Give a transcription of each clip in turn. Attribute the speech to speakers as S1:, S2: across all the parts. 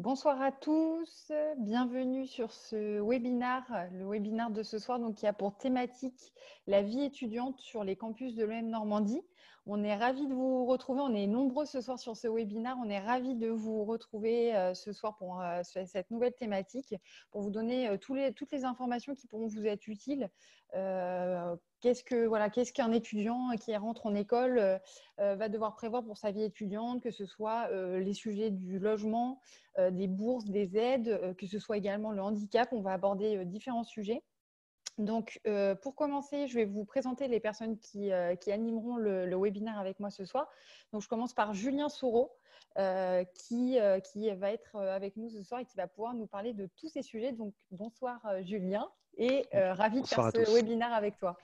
S1: Bonsoir à tous, bienvenue sur ce webinaire, le webinaire de ce soir donc, qui a pour thématique la vie étudiante sur les campus de l'EM Normandie. On est ravis de vous retrouver, on est nombreux ce soir sur ce webinaire, on est ravis de vous retrouver ce sour pour cette nouvelle thématique, pour vous donner toutes les informations qui pourront vous être utiles. Qu'est-ce qu'un étudiant qui rentre en école va devoir prévoir pour sa vie étudiante, que ce soit les sujets du logement, des bourses, des aides, que ce soit également le handicap. On va aborder différents sujets. Donc, pour commencer, je vais vous présenter les personnes qui animeront le webinaire avec moi ce soir. Donc, je commence par Julien Soureau, qui va être avec nous ce soir et qui va pouvoir nous parler de tous ces sujets. Donc, bonsoir Julien et ravi de faire ce webinaire avec toi.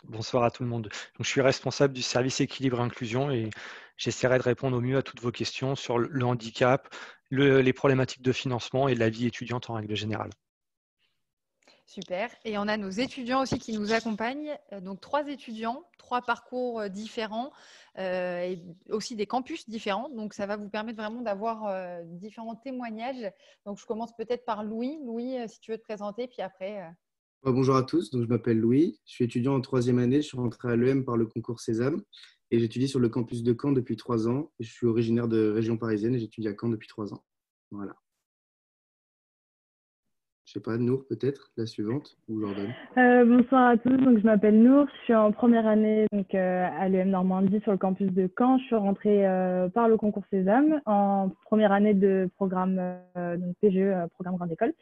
S2: Bonsoir à tout le monde. Donc, je suis responsable du service équilibre et inclusion et j'essaierai de répondre au mieux à toutes vos questions sur le handicap, les problématiques de financement et la vie étudiante en règle générale.
S1: Super. Et on a nos étudiants aussi qui nous accompagnent. Donc, 3 étudiants, 3 parcours différents et aussi des campus différents. Donc, ça va vous permettre vraiment d'avoir différents témoignages. Donc, je commence peut-être par Louis. Louis, si tu veux te présenter, puis après…
S3: Bonjour à tous, donc je m'appelle Louis, je suis étudiant en 3e année, je suis rentré à l'EM par le concours Sésame et j'étudie sur le campus de Caen depuis 3 ans. Et je suis originaire de région parisienne et j'étudie à Caen depuis 3 ans. Voilà. Je sais pas, Nour peut-être, la suivante, ou Jordan.
S4: Bonsoir à tous, donc je m'appelle Nour, je suis en première année donc, à l'EM Normandie sur le campus de Caen. Je suis rentrée par le concours Sésame en première année de programme donc PGE, programme Grande École.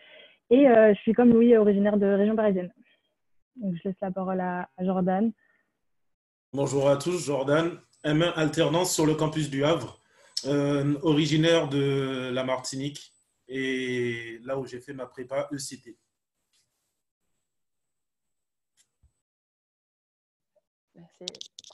S4: Et je suis comme Louis, originaire de région parisienne. Donc, je laisse la parole à Jordan.
S5: Bonjour à tous, Jordan, M1 alternance sur le campus du Havre, originaire de la Martinique et là où j'ai fait ma prépa ECT.
S1: C'est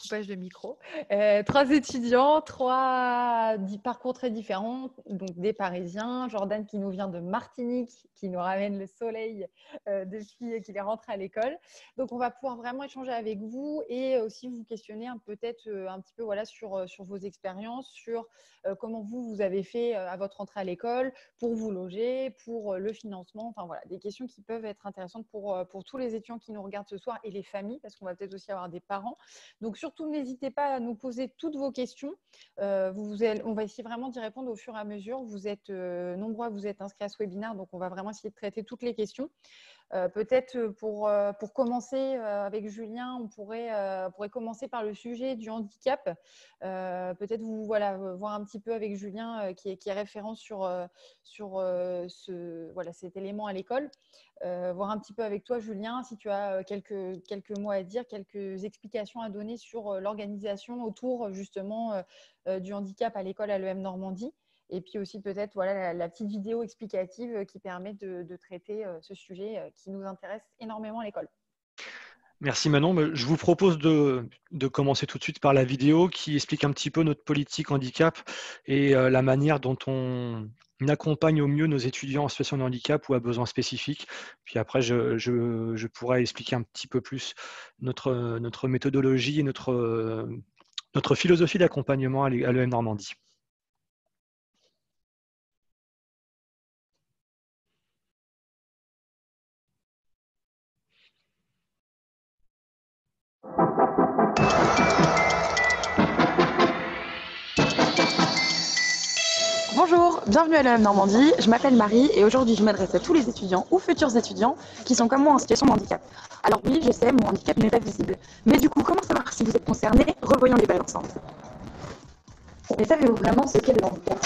S1: coupage de micro. 3 étudiants, 3 parcours très différents, donc des Parisiens. Jordan qui nous vient de Martinique, qui nous ramène le soleil depuis qu'il est rentré à l'école. Donc, on va pouvoir vraiment échanger avec vous et aussi vous questionner peut-être un petit peu sur vos expériences, sur comment vous avez fait à votre entrée à l'école, pour vous loger, pour le financement. Enfin, voilà, des questions qui peuvent être intéressantes pour tous les étudiants qui nous regardent ce soir et les familles, parce qu'on va peut-être aussi avoir des parents. Donc, surtout, n'hésitez pas à nous poser toutes vos questions. On va essayer vraiment d'y répondre au fur et à mesure. Vous êtes nombreux à vous être inscrits à ce webinaire, donc on va vraiment essayer de traiter toutes les questions. Peut-être pour commencer avec Julien, on pourrait commencer par le sujet du handicap. Peut-être voir un petit peu avec Julien qui est référent sur cet élément à l'école. Voir un petit peu avec toi, Julien, si tu as quelques mots à dire, quelques explications à donner sur l'organisation autour justement du handicap à l'école à l'EM Normandie. Et puis aussi peut-être la petite vidéo explicative qui permet de traiter ce sujet qui nous intéresse énormément à l'école.
S2: Merci Manon. Je vous propose de commencer tout de suite par la vidéo qui explique un petit peu notre politique handicap et la manière dont on accompagne au mieux nos étudiants en situation de handicap ou à besoins spécifiques. Puis après, je pourrais expliquer un petit peu plus notre méthodologie et notre philosophie d'accompagnement à l'EM Normandie.
S6: Bonjour, bienvenue à l'EM Normandie, je m'appelle Marie et aujourd'hui je m'adresse à tous les étudiants ou futurs étudiants qui sont comme moi en situation de handicap. Alors oui, je sais, mon handicap n'est pas visible. Mais du coup, comment savoir si vous êtes concerné? Revoyons les bases ensemble.
S7: Mais savez-vous vraiment ce qu'est le handicap?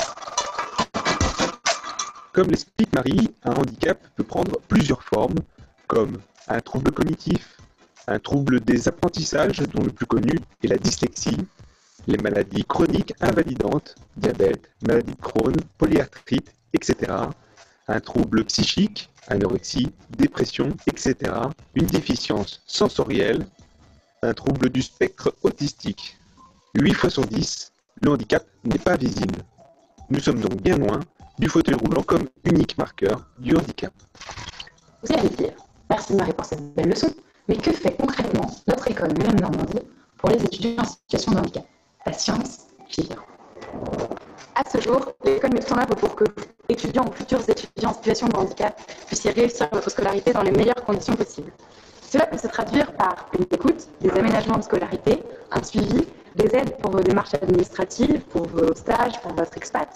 S8: Comme l'explique Marie, un handicap peut prendre plusieurs formes, comme un trouble cognitif, un trouble des apprentissages dont le plus connu est la dyslexie, les maladies chroniques invalidantes, diabète, maladie de Crohn, polyarthrite, etc., un trouble psychique, anorexie, dépression, etc., une déficience sensorielle, un trouble du spectre autistique. 8 fois sur 10, le handicap n'est pas visible. Nous sommes donc bien loin du fauteuil roulant comme unique marqueur du handicap.
S7: Vous allez dire, merci Marie pour cette belle leçon, mais que fait concrètement notre école l'EM Normandie pour les étudiants en situation de handicap? Patience, j'y viens.
S6: À ce jour, l'école met tout en œuvre pour que étudiants ou futurs étudiants en situation de handicap puissiez réussir votre scolarité dans les meilleures conditions possibles. Cela peut se traduire par une écoute, des aménagements de scolarité, un suivi, des aides pour vos démarches administratives, pour vos stages, pour votre expat.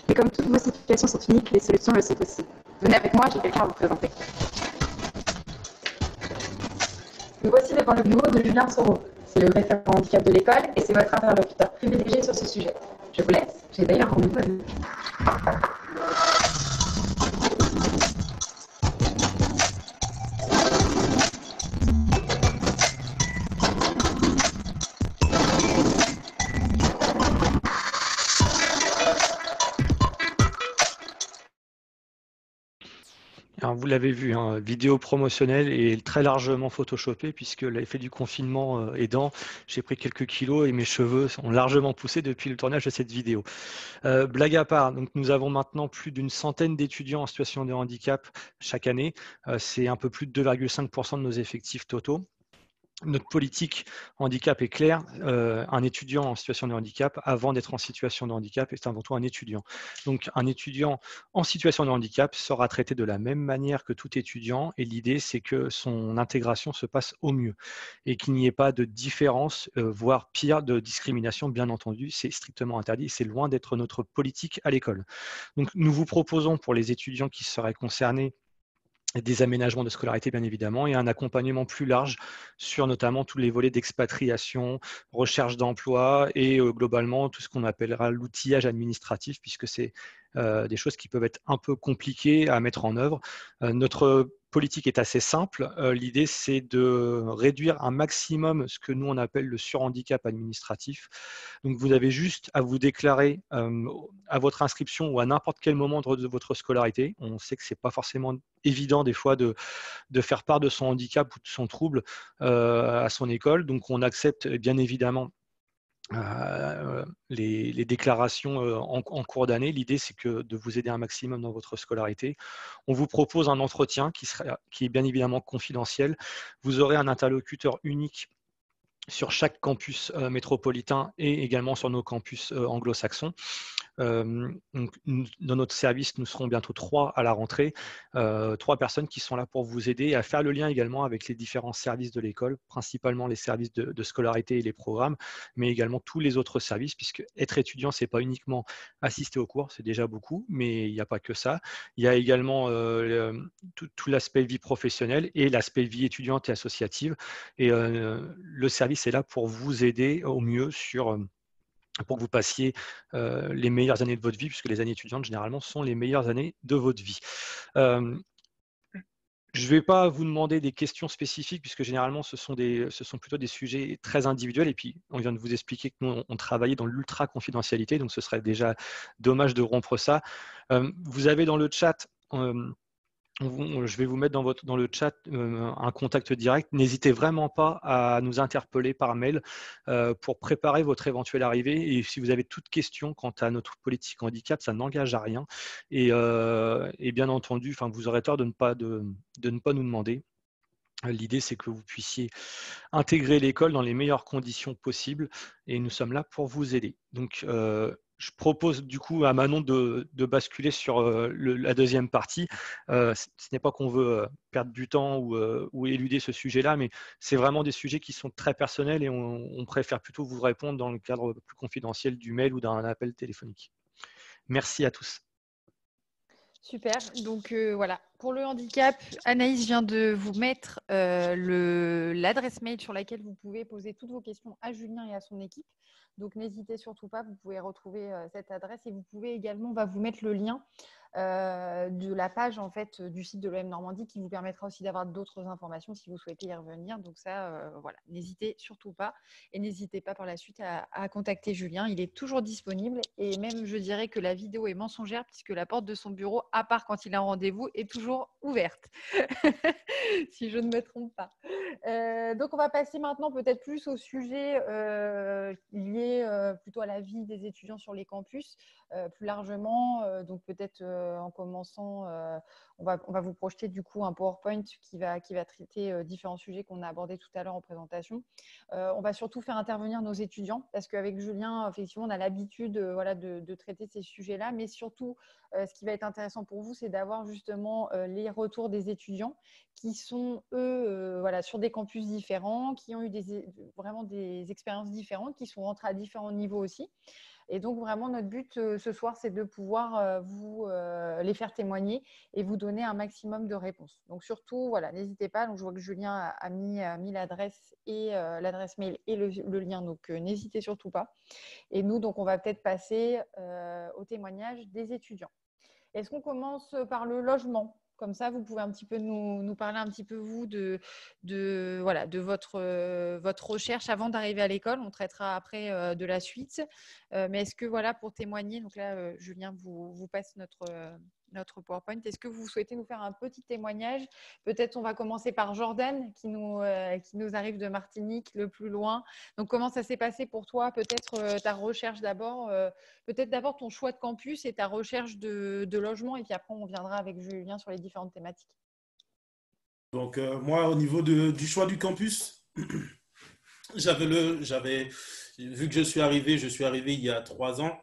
S6: Et comme toutes vos situations sont uniques, les solutions le sont aussi. Venez avec moi, j'ai quelqu'un à vous présenter. Nous voici devant le bureau de Julien Soro. C'est le référent handicap de l'école et c'est votre interlocuteur privilégié sur ce sujet. Je vous laisse, j'ai d'ailleurs rendez-vous avec vous.
S2: Alors, vous l'avez vu, hein, vidéo promotionnelle et très largement photoshopée puisque l'effet du confinement aidant, j'ai pris quelques kilos et mes cheveux ont largement poussé depuis le tournage de cette vidéo. Blague à part, donc nous avons maintenant plus d'une centaine d'étudiants en situation de handicap chaque année. C'est un peu plus de 2,5% de nos effectifs totaux. Notre politique handicap est claire. Un étudiant en situation de handicap, avant d'être en situation de handicap, est avant tout un étudiant. Donc, un étudiant en situation de handicap sera traité de la même manière que tout étudiant. Et l'idée, c'est que son intégration se passe au mieux et qu'il n'y ait pas de différence, voire pire, de discrimination. Bien entendu, c'est strictement interdit. C'est loin d'être notre politique à l'école. Donc, nous vous proposons pour les étudiants qui seraient concernés des aménagements de scolarité, bien évidemment, et un accompagnement plus large sur notamment tous les volets d'expatriation, recherche d'emploi et globalement tout ce qu'on appellera l'outillage administratif, puisque c'est des choses qui peuvent être un peu compliquées à mettre en œuvre. Notre politique est assez simple. L'idée, c'est de réduire un maximum ce que nous, on appelle le surhandicap administratif. Donc, vous avez juste à vous déclarer à votre inscription ou à n'importe quel moment de votre scolarité. On sait que ce n'est pas forcément évident des fois de faire part de son handicap ou de son trouble à son école. Donc, on accepte bien évidemment les déclarations en cours d'année. L'idée, c'est de vous aider un maximum dans votre scolarité. On vous propose un entretien qui est bien évidemment confidentiel. Vous aurez un interlocuteur unique sur chaque campus métropolitain et également sur nos campus anglo-saxons. Donc, dans notre service, nous serons bientôt 3 à la rentrée, 3 personnes qui sont là pour vous aider à faire le lien également avec les différents services de l'école, principalement les services de scolarité et les programmes, mais également tous les autres services, puisque être étudiant, ce n'est pas uniquement assister aux cours, c'est déjà beaucoup, mais il n'y a pas que ça. Il y a également tout l'aspect vie professionnelle et l'aspect vie étudiante et associative. Et le service est là pour vous aider au mieux pour que vous passiez les meilleures années de votre vie, puisque les années étudiantes, généralement, sont les meilleures années de votre vie. Je ne vais pas vous demander des questions spécifiques, puisque généralement, ce sont plutôt des sujets très individuels. Et puis, on vient de vous expliquer que nous, on travaillait dans l'ultra-confidentialité, donc ce serait déjà dommage de rompre ça. Vous avez dans le chat... je vais vous mettre dans le chat un contact direct. N'hésitez vraiment pas à nous interpeller par mail pour préparer votre éventuelle arrivée. Et si vous avez toute question quant à notre politique handicap, ça n'engage à rien. Et bien entendu, vous aurez tort de ne pas nous demander. L'idée, c'est que vous puissiez intégrer l'école dans les meilleures conditions possibles. Et nous sommes là pour vous aider. Donc, je propose du coup à Manon de basculer sur la deuxième partie. Ce n'est pas qu'on veut perdre du temps ou éluder ce sujet-là, mais c'est vraiment des sujets qui sont très personnels et on préfère plutôt vous répondre dans le cadre plus confidentiel du mail ou d'un appel téléphonique. Merci à tous.
S1: Super. Donc voilà, pour le handicap, Anaïs vient de vous mettre l'adresse mail sur laquelle vous pouvez poser toutes vos questions à Julien et à son équipe. Donc n'hésitez surtout pas, vous pouvez retrouver cette adresse et vous pouvez également, on va vous mettre le lien de la page en fait du site de l'EM Normandie qui vous permettra aussi d'avoir d'autres informations si vous souhaitez y revenir. Donc ça, voilà, n'hésitez surtout pas et n'hésitez pas par la suite à contacter Julien. Il est toujours disponible et même je dirais que la vidéo est mensongère puisque la porte de son bureau, à part quand il a un rendez-vous, est toujours toujours ouverte, si je ne me trompe pas. Donc, on va passer maintenant peut-être plus au sujet lié plutôt à la vie des étudiants sur les campus, plus largement. Donc, peut-être en commençant, on va vous projeter du coup un PowerPoint qui va traiter différents sujets qu'on a abordés tout à l'heure en présentation. On va surtout faire intervenir nos étudiants parce qu'avec Julien, effectivement, on a l'habitude de traiter ces sujets-là, mais surtout, ce qui va être intéressant pour vous, c'est d'avoir justement les retours des étudiants qui sont, eux, sur des campus différents, qui ont eu vraiment des expériences différentes, qui sont rentrés à différents niveaux aussi. Et donc, vraiment, notre but ce soir, c'est de pouvoir vous les faire témoigner et vous donner un maximum de réponses. Donc, surtout, n'hésitez pas. Donc, je vois que Julien a mis l'adresse et l'adresse mail et le lien. Donc, n'hésitez surtout pas. Et nous, donc, on va peut-être passer au témoignage des étudiants. Est-ce qu'on commence par le logement ? Comme ça, vous pouvez un petit peu nous parler un petit peu, vous, de votre recherche avant d'arriver à l'école. On traitera après de la suite. Mais est-ce que, pour témoigner, donc là, Julien vous passe notre PowerPoint. Est-ce que vous souhaitez nous faire un petit témoignage ? Peut-être on va commencer par Jordan, qui nous arrive de Martinique, le plus loin. Donc, comment ça s'est passé pour toi ? Peut-être ta recherche d'abord, peut-être d'abord ton choix de campus et ta recherche de logement. Et puis après, on viendra avec Julien sur les différentes thématiques.
S5: Donc, moi, au niveau du choix du campus, vu que je suis arrivé il y a 3 ans,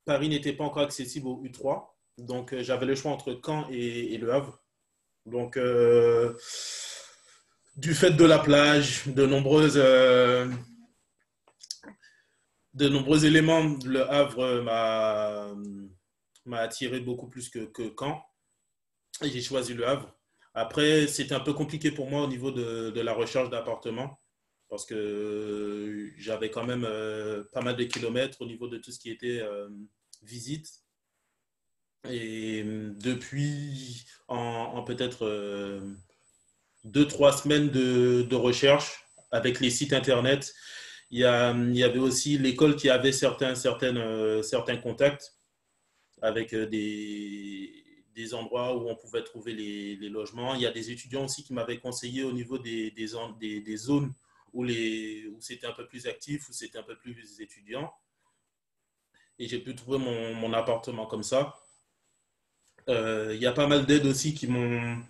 S5: Paris n'était pas encore accessible au U3. Donc, j'avais le choix entre Caen et Le Havre. Donc, du fait de la plage, de nombreux éléments, Le Havre m'a attiré beaucoup plus que Caen. Et j'ai choisi Le Havre. Après, c'était un peu compliqué pour moi au niveau de la recherche d'appartement parce que j'avais quand même pas mal de kilomètres au niveau de tout ce qui était visite. Et depuis, en peut-être 2-3 semaines de recherche avec les sites internet, il y avait aussi l'école qui avait certains contacts avec des endroits où on pouvait trouver les logements. Il y a des étudiants aussi qui m'avaient conseillé au niveau des zones où c'était un peu plus actif, où c'était un peu plus étudiant. Et j'ai pu trouver mon appartement comme ça. Il y a pas mal d'aides aussi qui m'ont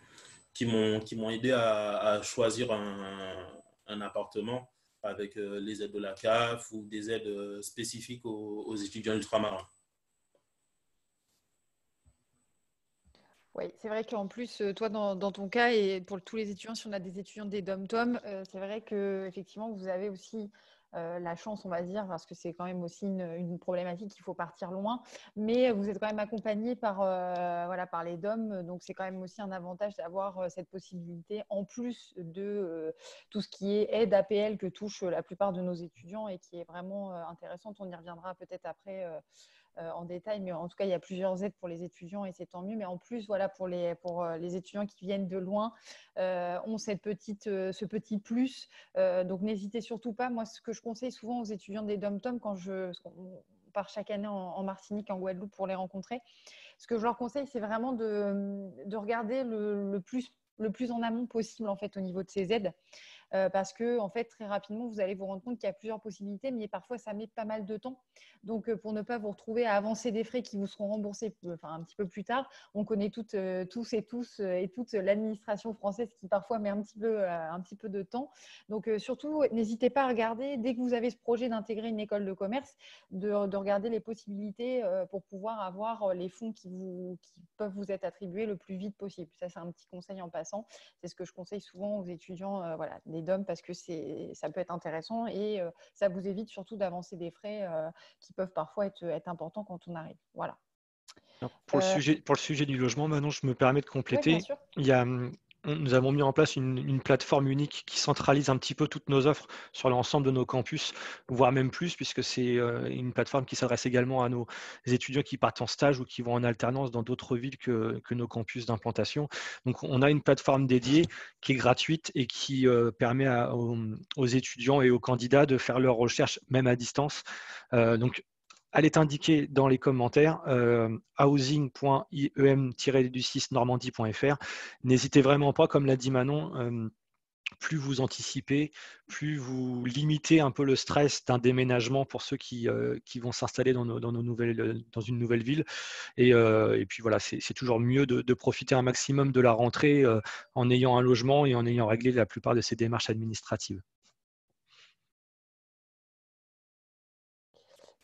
S5: aidé à choisir un appartement avec les aides de la CAF ou des aides spécifiques aux étudiants ultramarins.
S1: Oui, c'est vrai qu'en plus, toi, dans ton cas, et pour tous les étudiants, si on a des étudiants des DOM-TOM, c'est vrai qu'effectivement, vous avez aussi la chance, on va dire, parce que c'est quand même aussi une problématique, il faut partir loin, mais vous êtes quand même accompagné par les DOM, donc c'est quand même aussi un avantage d'avoir cette possibilité, en plus de tout ce qui est aide APL que touche la plupart de nos étudiants et qui est vraiment intéressante. On y reviendra peut-être après en détail, mais en tout cas, il y a plusieurs aides pour les étudiants et c'est tant mieux. Mais en plus, pour les étudiants qui viennent de loin, ont ce petit plus. Donc, n'hésitez surtout pas. Moi, ce que je conseille souvent aux étudiants des DOM-TOM, on part chaque année en Martinique, en Guadeloupe pour les rencontrer, ce que je leur conseille, c'est vraiment de regarder le plus en amont possible en fait, au niveau de ces aides. Parce que en fait, très rapidement, vous allez vous rendre compte qu'il y a plusieurs possibilités, mais parfois, ça met pas mal de temps. Donc, pour ne pas vous retrouver à avancer des frais qui vous seront remboursés un petit peu plus tard, on connaît tous et toute l'administration française qui parfois met un petit peu de temps. Donc, surtout, n'hésitez pas à regarder, dès que vous avez ce projet d'intégrer une école de commerce, de regarder les possibilités pour pouvoir avoir les fonds qui peuvent vous être attribués le plus vite possible. Ça, c'est un petit conseil en passant. C'est ce que je conseille souvent aux étudiants des DOM parce que ça peut être intéressant et ça vous évite surtout d'avancer des frais qui peuvent parfois être importants quand on arrive. Voilà.
S2: Alors, pour le sujet du logement, maintenant, je me permets de compléter.
S1: Oui, bien sûr.
S2: Nous avons mis en place une plateforme unique qui centralise un petit peu toutes nos offres sur l'ensemble de nos campus, voire même plus, puisque c'est une plateforme qui s'adresse également à nos étudiants qui partent en stage ou qui vont en alternance dans d'autres villes que nos campus d'implantation. Donc, on a une plateforme dédiée qui est gratuite et qui permet aux étudiants et aux candidats de faire leurs recherches, même à distance. Donc, elle est indiquée dans les commentaires, housing.iem-normandie.fr. N'hésitez vraiment pas, comme l'a dit Manon, plus vous anticipez, plus vous limitez un peu le stress d'un déménagement pour ceux qui vont s'installer dans une nouvelle ville. Et puis voilà, c'est toujours mieux de profiter un maximum de la rentrée en ayant un logement et en ayant réglé la plupart de ces démarches administratives.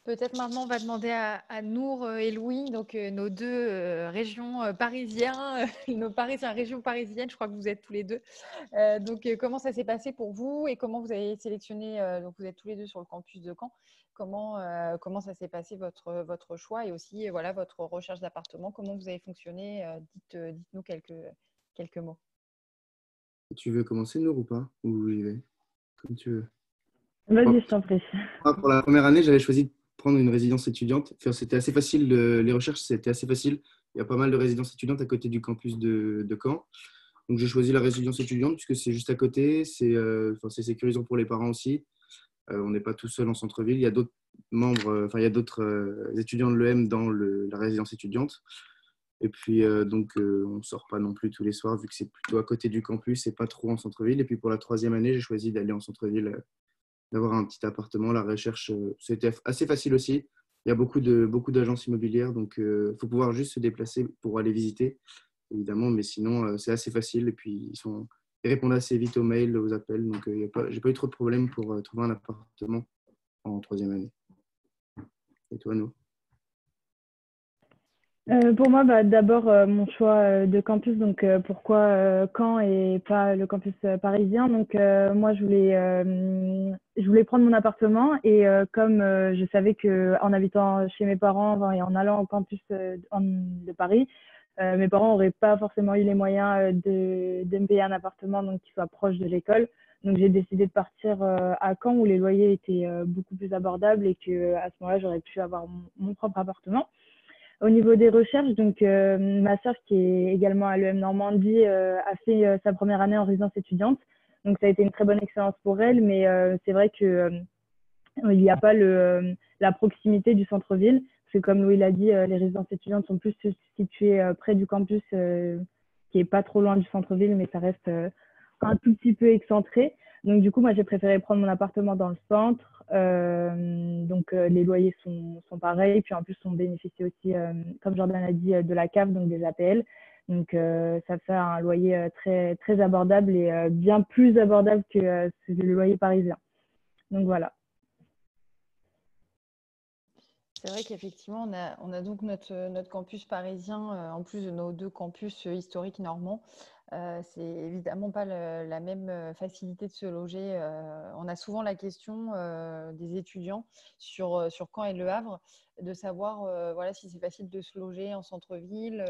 S1: Peut-être maintenant, on va demander à Nour et Louis, donc nos deux régions parisiens, nos Parisiens, région parisienne, je crois que vous êtes tous les deux. Donc, comment ça s'est passé pour vous et comment vous avez sélectionné, donc vous êtes tous les deux sur le campus de Caen, comment ça s'est passé votre choix et aussi voilà, votre recherche d'appartement, comment vous avez fonctionné, dites-nous quelques mots.
S3: Tu veux commencer, Nour, ou pas? Ou j'y vais? Comme tu veux.
S4: Vas-y, je t'en prie.
S3: Pour la première année, j'avais choisi de prendre une résidence étudiante. Enfin, c'était assez facile, les recherches, c'était assez facile. Il y a pas mal de résidences étudiantes à côté du campus de Caen. Donc, j'ai choisi la résidence étudiante puisque c'est juste à côté. C'est sécurisant pour les parents aussi. On n'est pas tout seul en centre-ville. Il y a d'autres membres, il y a d'autres étudiants de l'EM dans la résidence étudiante. Et puis, on ne sort pas non plus tous les soirs vu que c'est plutôt à côté du campus et pas trop en centre-ville. Et puis, pour la troisième année, j'ai choisi d'aller en centre-ville, d'avoir un petit appartement. La recherche, c'était assez facile aussi. Il y a beaucoup d'agences immobilières, donc il faut pouvoir juste se déplacer pour aller visiter, évidemment, mais sinon, c'est assez facile. Et puis, ils répondent assez vite aux mails, aux appels, donc j'ai pas eu trop de problèmes pour trouver un appartement en troisième année. Et toi, nous?
S4: Pour moi, d'abord, mon choix de campus, donc pourquoi Caen et pas le campus parisien. Donc, moi, je voulais prendre mon appartement et comme je savais qu'en habitant chez mes parents et en allant au campus de Paris, mes parents n'auraient pas forcément eu les moyens de me payer un appartement donc qui soit proche de l'école. Donc, j'ai décidé de partir à Caen où les loyers étaient beaucoup plus abordables et qu'à ce moment-là, j'aurais pu avoir mon propre appartement. Au niveau des recherches, donc ma sœur qui est également à l'EM Normandie a fait sa première année en résidence étudiante. Donc ça a été une très bonne expérience pour elle, mais c'est vrai que il n'y a pas la proximité du centre-ville, parce que comme Louis l'a dit, les résidences étudiantes sont plus situées près du campus, qui est pas trop loin du centre-ville, mais ça reste un tout petit peu excentré. Donc du coup, moi j'ai préféré prendre mon appartement dans le centre. Donc les loyers sont pareils, puis en plus on bénéficie aussi, comme Jordan a dit, de la CAF, donc des APL. Donc ça fait un loyer très, très abordable et bien plus abordable que le loyer parisien. Donc voilà.
S1: C'est vrai qu'effectivement, on a donc notre campus parisien, en plus de nos deux campus historiques normands. C'est évidemment pas la même facilité de se loger. On a souvent la question des étudiants sur Caen et Le Havre, de savoir voilà, si c'est facile de se loger en centre-ville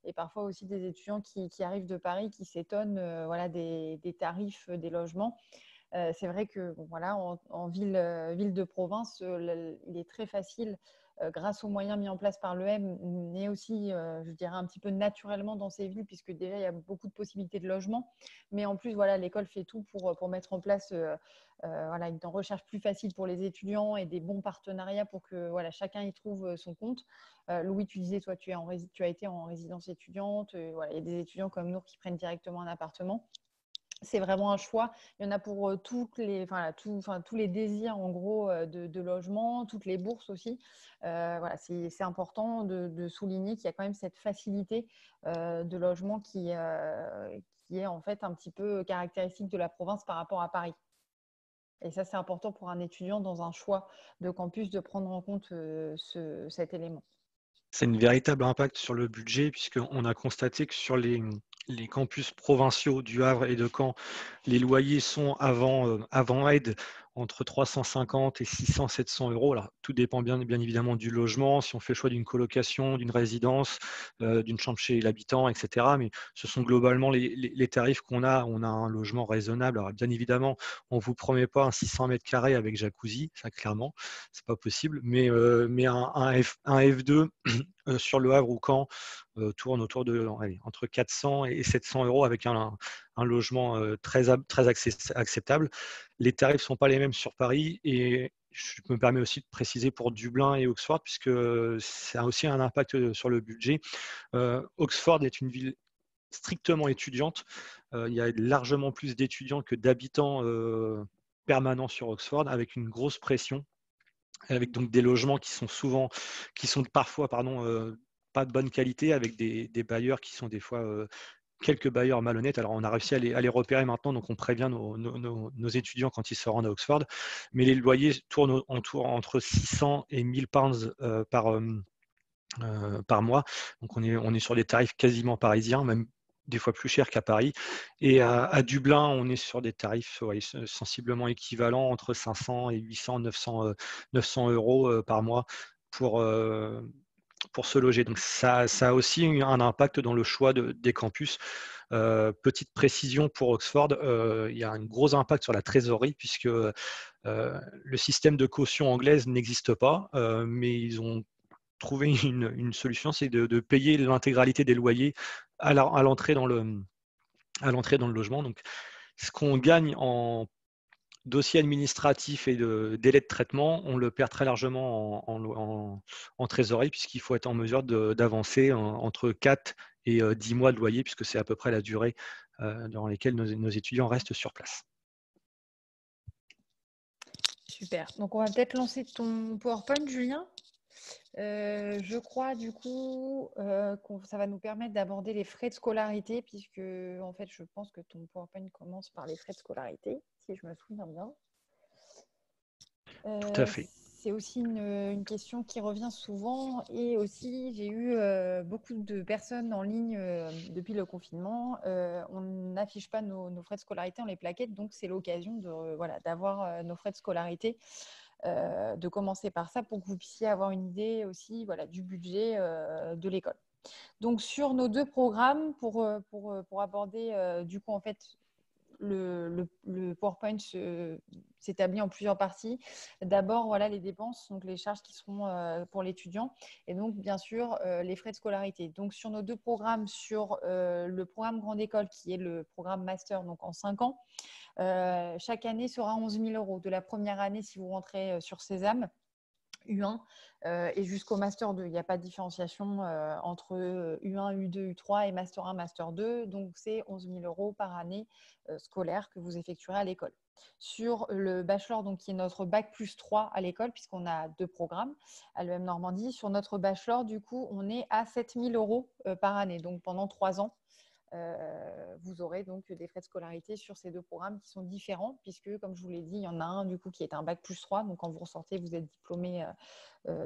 S1: et parfois aussi des étudiants qui arrivent de Paris qui s'étonnent voilà, des tarifs des logements. C'est vrai que bon, voilà, en ville de province, il est très facile, grâce aux moyens mis en place par l'EM, mais aussi, je dirais, un petit peu naturellement dans ces villes, puisque déjà, il y a beaucoup de possibilités de logement. Mais en plus, voilà, l'école fait tout pour mettre en place voilà, une recherche plus facile pour les étudiants et des bons partenariats pour que voilà, chacun y trouve son compte. Louis, tu disais, toi, tu as été en résidence étudiante. Voilà, il y a des étudiants comme nous qui prennent directement un appartement. C'est vraiment un choix. Il y en a pour tous les désirs en gros de logement, toutes les bourses aussi. Voilà, c'est important de souligner qu'il y a quand même cette facilité de logement qui est en fait un petit peu caractéristique de la province par rapport à Paris. Et ça, c'est important pour un étudiant dans un choix de campus de prendre en compte cet élément.
S2: C'est un véritable impact sur le budget puisqu'on a constaté que sur les campus provinciaux du Havre et de Caen, les loyers sont avant aide entre 350 et 600, 700 euros. Alors, tout dépend bien évidemment du logement, si on fait le choix d'une colocation, d'une résidence, d'une chambre chez l'habitant, etc. Mais ce sont globalement les tarifs qu'on a. On a un logement raisonnable. Alors, bien évidemment, on ne vous promet pas un 600 mètres carrés avec jacuzzi, ça clairement, c'est pas possible. Mais un F2 sur Le Havre ou Caen tourne autour de entre 400 et 700 euros avec un un logement très acceptable. Les tarifs ne sont pas les mêmes sur Paris et je me permets aussi de préciser pour Dublin et Oxford, puisque ça a aussi un impact sur le budget. Oxford est une ville strictement étudiante. Il y a largement plus d'étudiants que d'habitants permanents sur Oxford, avec une grosse pression, avec donc des logements qui sont parfois pas de bonne qualité, avec des bailleurs qui sont des fois quelques bailleurs malhonnêtes. Alors, on a réussi à les repérer maintenant, donc on prévient nos étudiants quand ils se rendent à Oxford. Mais les loyers tournent entre 600 et 1000 pounds par mois. Donc, on est sur des tarifs quasiment parisiens, même des fois plus chers qu'à Paris. Et à Dublin, on est sur des tarifs sensiblement équivalents, entre 500 et 800, 900 euros par mois pour se loger. Donc ça a aussi un impact dans le choix des campus. Petite précision pour Oxford, il y a un gros impact sur la trésorerie, puisque le système de caution anglaise n'existe pas, mais ils ont trouvé une solution, c'est de payer l'intégralité des loyers à l'entrée dans le logement. Donc, ce qu'on gagne en dossier administratif et de délai de traitement, on le perd très largement en trésorerie, puisqu'il faut être en mesure d'avancer entre 4 et 10 mois de loyer, puisque c'est à peu près la durée dans laquelle nos étudiants restent sur place.
S1: Super. Donc, on va peut-être lancer ton PowerPoint, Julien. Je crois du coup que ça va nous permettre d'aborder les frais de scolarité, puisque en fait je pense que ton PowerPoint commence par les frais de scolarité, si je me souviens bien.
S2: Tout à fait.
S1: C'est aussi une question qui revient souvent, et aussi j'ai eu beaucoup de personnes en ligne depuis le confinement. On n'affiche pas nos frais de scolarité, on les plaquette, donc c'est l'occasion d'avoir nos frais de scolarité. De commencer par ça pour que vous puissiez avoir une idée aussi du budget de l'école. Donc, sur nos deux programmes, pour aborder du coup, en fait, le PowerPoint s'établit en plusieurs parties. D'abord, les dépenses, donc les charges qui seront pour l'étudiant, et donc, bien sûr, les frais de scolarité. Donc, sur nos deux programmes, sur le programme Grande École, qui est le programme Master, donc en 5 ans, chaque année sera 11 000 euros. De la première année, si vous rentrez sur Sésame, U1 et jusqu'au Master 2. Il n'y a pas de différenciation entre U1, U2, U3 et Master 1, Master 2. Donc, c'est 11 000 euros par année scolaire que vous effectuerez à l'école. Sur le bachelor, donc, qui est notre bac plus 3 à l'école, puisqu'on a 2 programmes à l'EM Normandie, sur notre bachelor, du coup, on est à 7 000 euros par année. Donc, pendant 3 ans, vous aurez donc des frais de scolarité sur ces deux programmes qui sont différents, puisque, comme je vous l'ai dit, il y en a un du coup qui est un bac plus 3. Donc, quand vous ressortez, vous êtes diplômé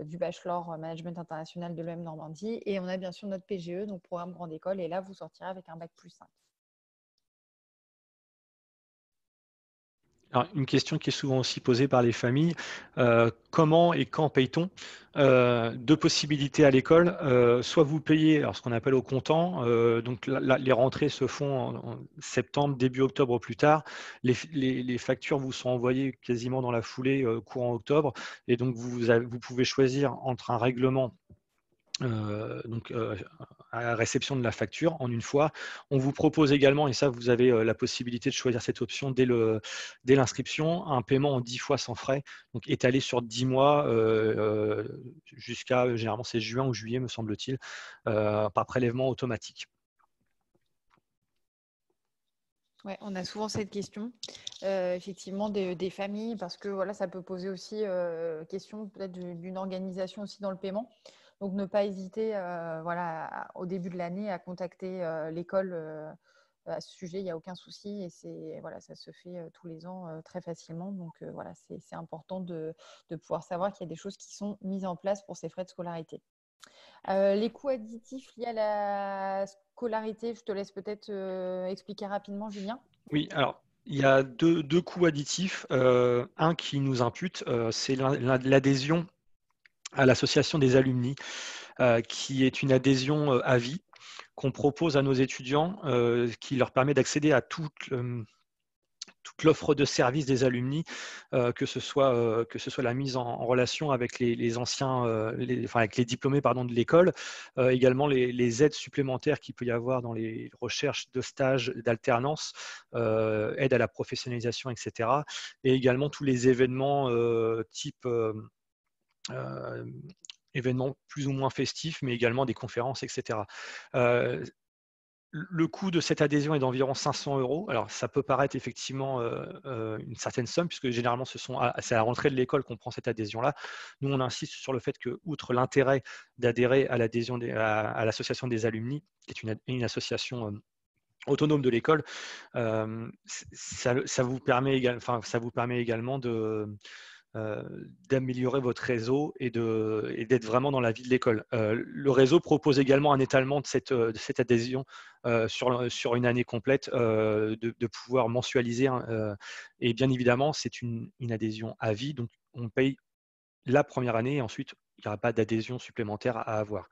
S1: du bachelor management international de l'EM Normandie. Et on a bien sûr notre PGE, donc programme Grande École. Et là, vous sortirez avec un bac plus 5.
S2: Alors, une question qui est souvent aussi posée par les familles, comment et quand paye-t-on? Deux possibilités à l'école, soit vous payez ce qu'on appelle au comptant, donc les rentrées se font en septembre, début octobre au plus tard, les factures vous sont envoyées quasiment dans la foulée courant octobre, et donc vous pouvez choisir entre un règlement à la réception de la facture en une fois. On vous propose également, et ça vous avez la possibilité de choisir cette option dès l'inscription, un paiement en 10 fois sans frais, donc étalé sur 10 mois jusqu'à, généralement c'est juin ou juillet me semble-t-il, par prélèvement automatique.
S1: Ouais, on a souvent cette question, effectivement, des familles, parce que ça peut poser aussi question peut-être d'une organisation aussi dans le paiement. Donc, ne pas hésiter au début de l'année à contacter l'école à ce sujet. Il n'y a aucun souci, et ça se fait tous les ans très facilement. Donc, c'est important de pouvoir savoir qu'il y a des choses qui sont mises en place pour ces frais de scolarité. Les coûts additifs liés à la scolarité, je te laisse peut-être expliquer rapidement, Julien.
S2: Oui, alors il y a deux coûts additifs. Un qui nous impute, c'est l'adhésion à l'association des alumni, qui est une adhésion à vie qu'on propose à nos étudiants, qui leur permet d'accéder à toutes toute l'offre de services des alumni, que ce soit la mise en relation avec les anciens, avec les diplômés de l'école, également les aides supplémentaires qu'il peut y avoir dans les recherches de stages, d'alternance, aide à la professionnalisation, etc. Et également tous les événements type événements plus ou moins festifs, mais également des conférences, etc. Le coût de cette adhésion est d'environ 500 €. Alors, ça peut paraître effectivement une certaine somme, puisque généralement, c'est à la rentrée de l'école qu'on prend cette adhésion-là. Nous, on insiste sur le fait que, outre l'intérêt d'adhérer à l'adhésion à l'association des alumni, qui est une association autonome de l'école, ça vous permet également d'améliorer votre réseau et d'être vraiment dans la vie de l'école. Le réseau propose également un étalement de cette adhésion sur une année complète, de pouvoir mensualiser. Et bien évidemment, c'est une adhésion à vie, donc on paye la première année et ensuite, il n'y aura pas d'adhésion supplémentaire à avoir.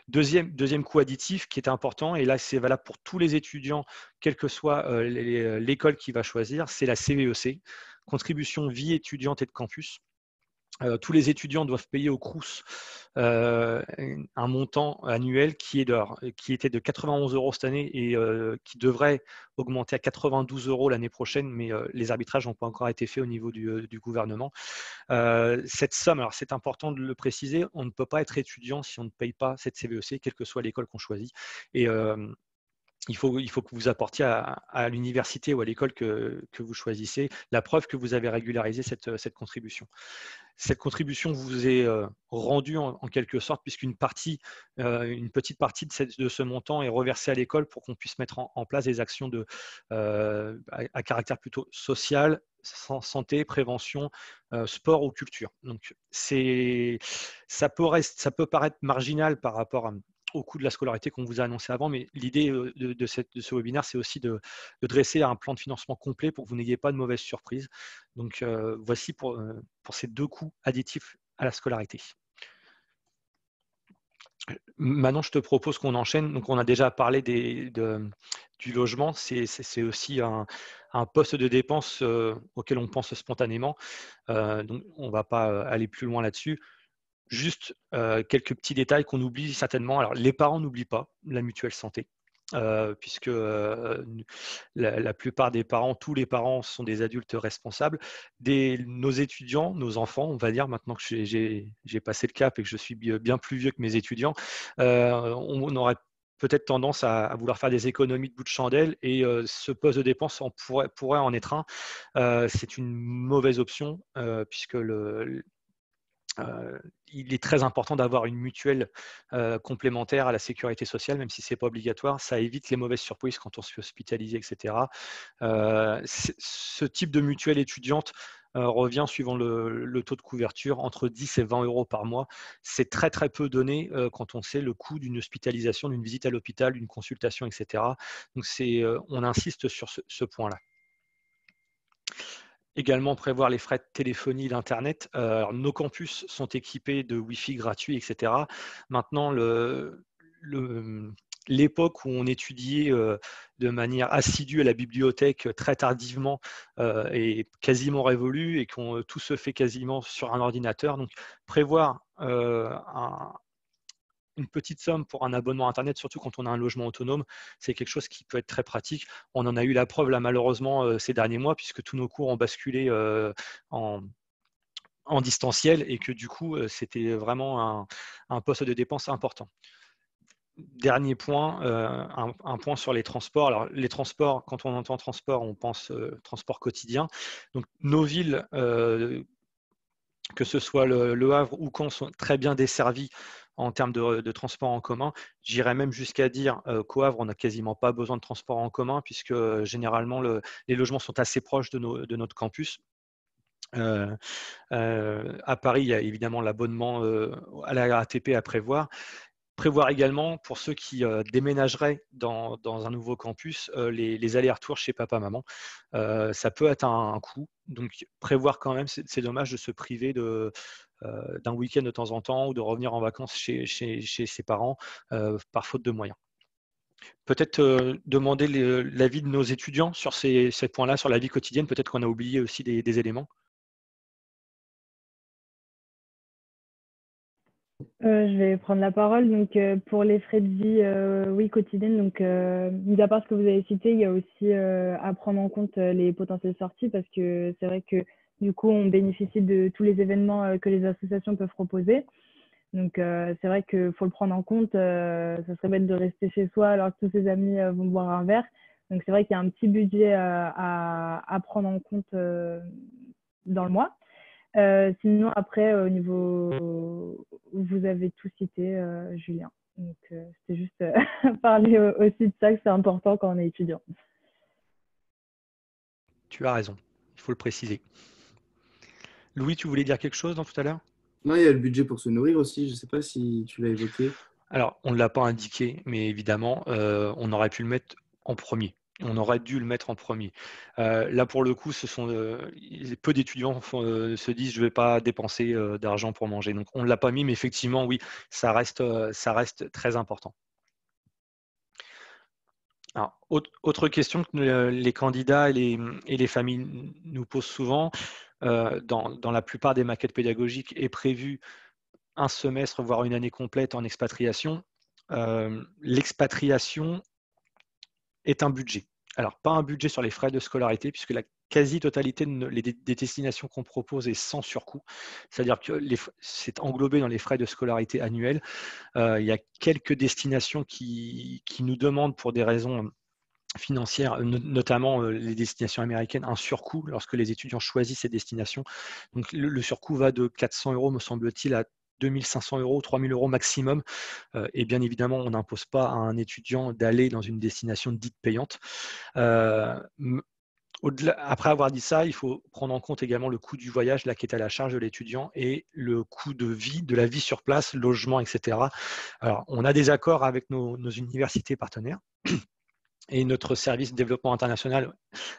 S2: Deuxième coût additif qui est important, et là c'est valable pour tous les étudiants, quelle que soit l'école qu'il va choisir, c'est la CVEC, contribution vie étudiante et de campus. Tous les étudiants doivent payer au Crous un montant annuel qui était de 91 € cette année et qui devrait augmenter à 92 € l'année prochaine, mais les arbitrages n'ont pas encore été faits au niveau du gouvernement. Cette somme, alors c'est important de le préciser, on ne peut pas être étudiant si on ne paye pas cette CVEC, quelle que soit l'école qu'on choisit. Et il faut que vous apportiez à l'université ou à l'école que vous choisissez la preuve que vous avez régularisé cette contribution. Cette contribution vous est rendue en quelque sorte, puisqu'une petite partie de ce montant est reversée à l'école pour qu'on puisse mettre en place des actions à caractère plutôt social, santé, prévention, sport ou culture. Donc, ça peut paraître marginal par rapport au coût de la scolarité qu'on vous a annoncé avant, mais l'idée de ce webinaire, c'est aussi de dresser un plan de financement complet pour que vous n'ayez pas de mauvaises surprises. Donc, voici pour ces deux coûts additifs à la scolarité. Maintenant, je te propose qu'on enchaîne. Donc, on a déjà parlé du logement. C'est aussi un poste de dépense auquel on pense spontanément. Donc, on ne va pas aller plus loin là-dessus. Juste quelques petits détails qu'on oublie certainement. Alors, les parents n'oublient pas la mutuelle santé, puisque la plupart des parents, tous les parents sont des adultes responsables. Nos étudiants, nos enfants, on va dire, maintenant que j'ai passé le cap et que je suis bien plus vieux que mes étudiants, on aurait peut-être tendance à vouloir faire des économies de bout de chandelle, et ce poste de dépense pourrait en être un. C'est une mauvaise option, puisque il est très important d'avoir une mutuelle complémentaire à la sécurité sociale, même si ce n'est pas obligatoire. Ça évite les mauvaises surprises quand on se fait hospitaliser, etc. Ce type de mutuelle étudiante revient, suivant le taux de couverture, entre 10 et 20 € par mois. C'est très très peu donné quand on sait le coût d'une hospitalisation, d'une visite à l'hôpital, d'une consultation, etc. Donc on insiste sur ce point-là. Également prévoir les frais de téléphonie, d'Internet. Nos campus sont équipés de Wi-Fi gratuit, etc. Maintenant, l'époque où on étudiait de manière assidue à la bibliothèque très tardivement est quasiment révolue, et qu'on tout se fait quasiment sur un ordinateur. Donc, prévoir une petite somme pour un abonnement Internet, surtout quand on a un logement autonome, c'est quelque chose qui peut être très pratique. On en a eu la preuve là, malheureusement, ces derniers mois, puisque tous nos cours ont basculé en distanciel, et que du coup, c'était vraiment un poste de dépense important. Dernier point, un point sur les transports. Alors, les transports, quand on entend transport, on pense transport quotidien. Donc, nos villes, que ce soit le Havre ou Caen, sont très bien desservis en termes de transport en commun. J'irais même jusqu'à dire qu'au Havre, on n'a quasiment pas besoin de transport en commun, puisque généralement, les logements sont assez proches de notre campus. À Paris, il y a évidemment l'abonnement à la RATP à prévoir. Prévoir également, pour ceux qui déménageraient dans un nouveau campus, les allers-retours chez papa-maman. Ça peut être un coût. Donc, prévoir quand même, c'est dommage de se priver d'un week-end de temps en temps, ou de revenir en vacances chez ses parents par faute de moyens. Peut-être demander l'avis de nos étudiants sur ces points-là, sur la vie quotidienne. Peut-être qu'on a oublié aussi des éléments.
S4: Je vais prendre la parole. Donc, pour les frais de vie, oui, quotidiennes, donc, mis à part ce que vous avez cité, il y a aussi à prendre en compte les potentielles sorties parce que c'est vrai que du coup, on bénéficie de tous les événements que les associations peuvent proposer. Donc, c'est vrai qu'il faut le prendre en compte. Ça serait bête de rester chez soi alors que tous ses amis vont boire un verre. Donc, c'est vrai qu'il y a un petit budget à prendre en compte dans le mois. Sinon, après, au niveau, vous avez tout cité, Julien. Donc, c'était juste parler aussi de ça, que c'est important quand on est étudiant.
S2: Tu as raison, il faut le préciser. Louis, tu voulais dire quelque chose tout à l'heure?
S3: Non, il y a le budget pour se nourrir aussi. Je ne sais pas si tu l'as évoqué.
S2: Alors, on ne l'a pas indiqué, mais évidemment, on aurait pu le mettre en premier. On aurait dû le mettre en premier. Là, pour le coup, peu d'étudiants se disent je ne vais pas dépenser d'argent pour manger. Donc, on ne l'a pas mis, mais effectivement, oui, ça reste très important. Alors, autre question que les candidats et les familles nous posent souvent, dans la plupart des maquettes pédagogiques est prévu un semestre, voire une année complète en expatriation. L'expatriation est un budget. Alors, pas un budget sur les frais de scolarité, puisque la quasi-totalité des destinations qu'on propose est sans surcoût. C'est-à-dire que c'est englobé dans les frais de scolarité annuels. Il y a quelques destinations qui nous demandent, pour des raisons financières, notamment les destinations américaines, un surcoût lorsque les étudiants choisissent ces destinations. Donc, le surcoût va de 400 €, me semble-t-il, à 2 500 €, 3 000 € maximum. Et bien évidemment, on n'impose pas à un étudiant d'aller dans une destination dite payante. Après avoir dit ça, il faut prendre en compte également le coût du voyage là, qui est à la charge de l'étudiant et le coût de la vie sur place, logement, etc. Alors, on a des accords avec nos universités partenaires. Et notre service de développement international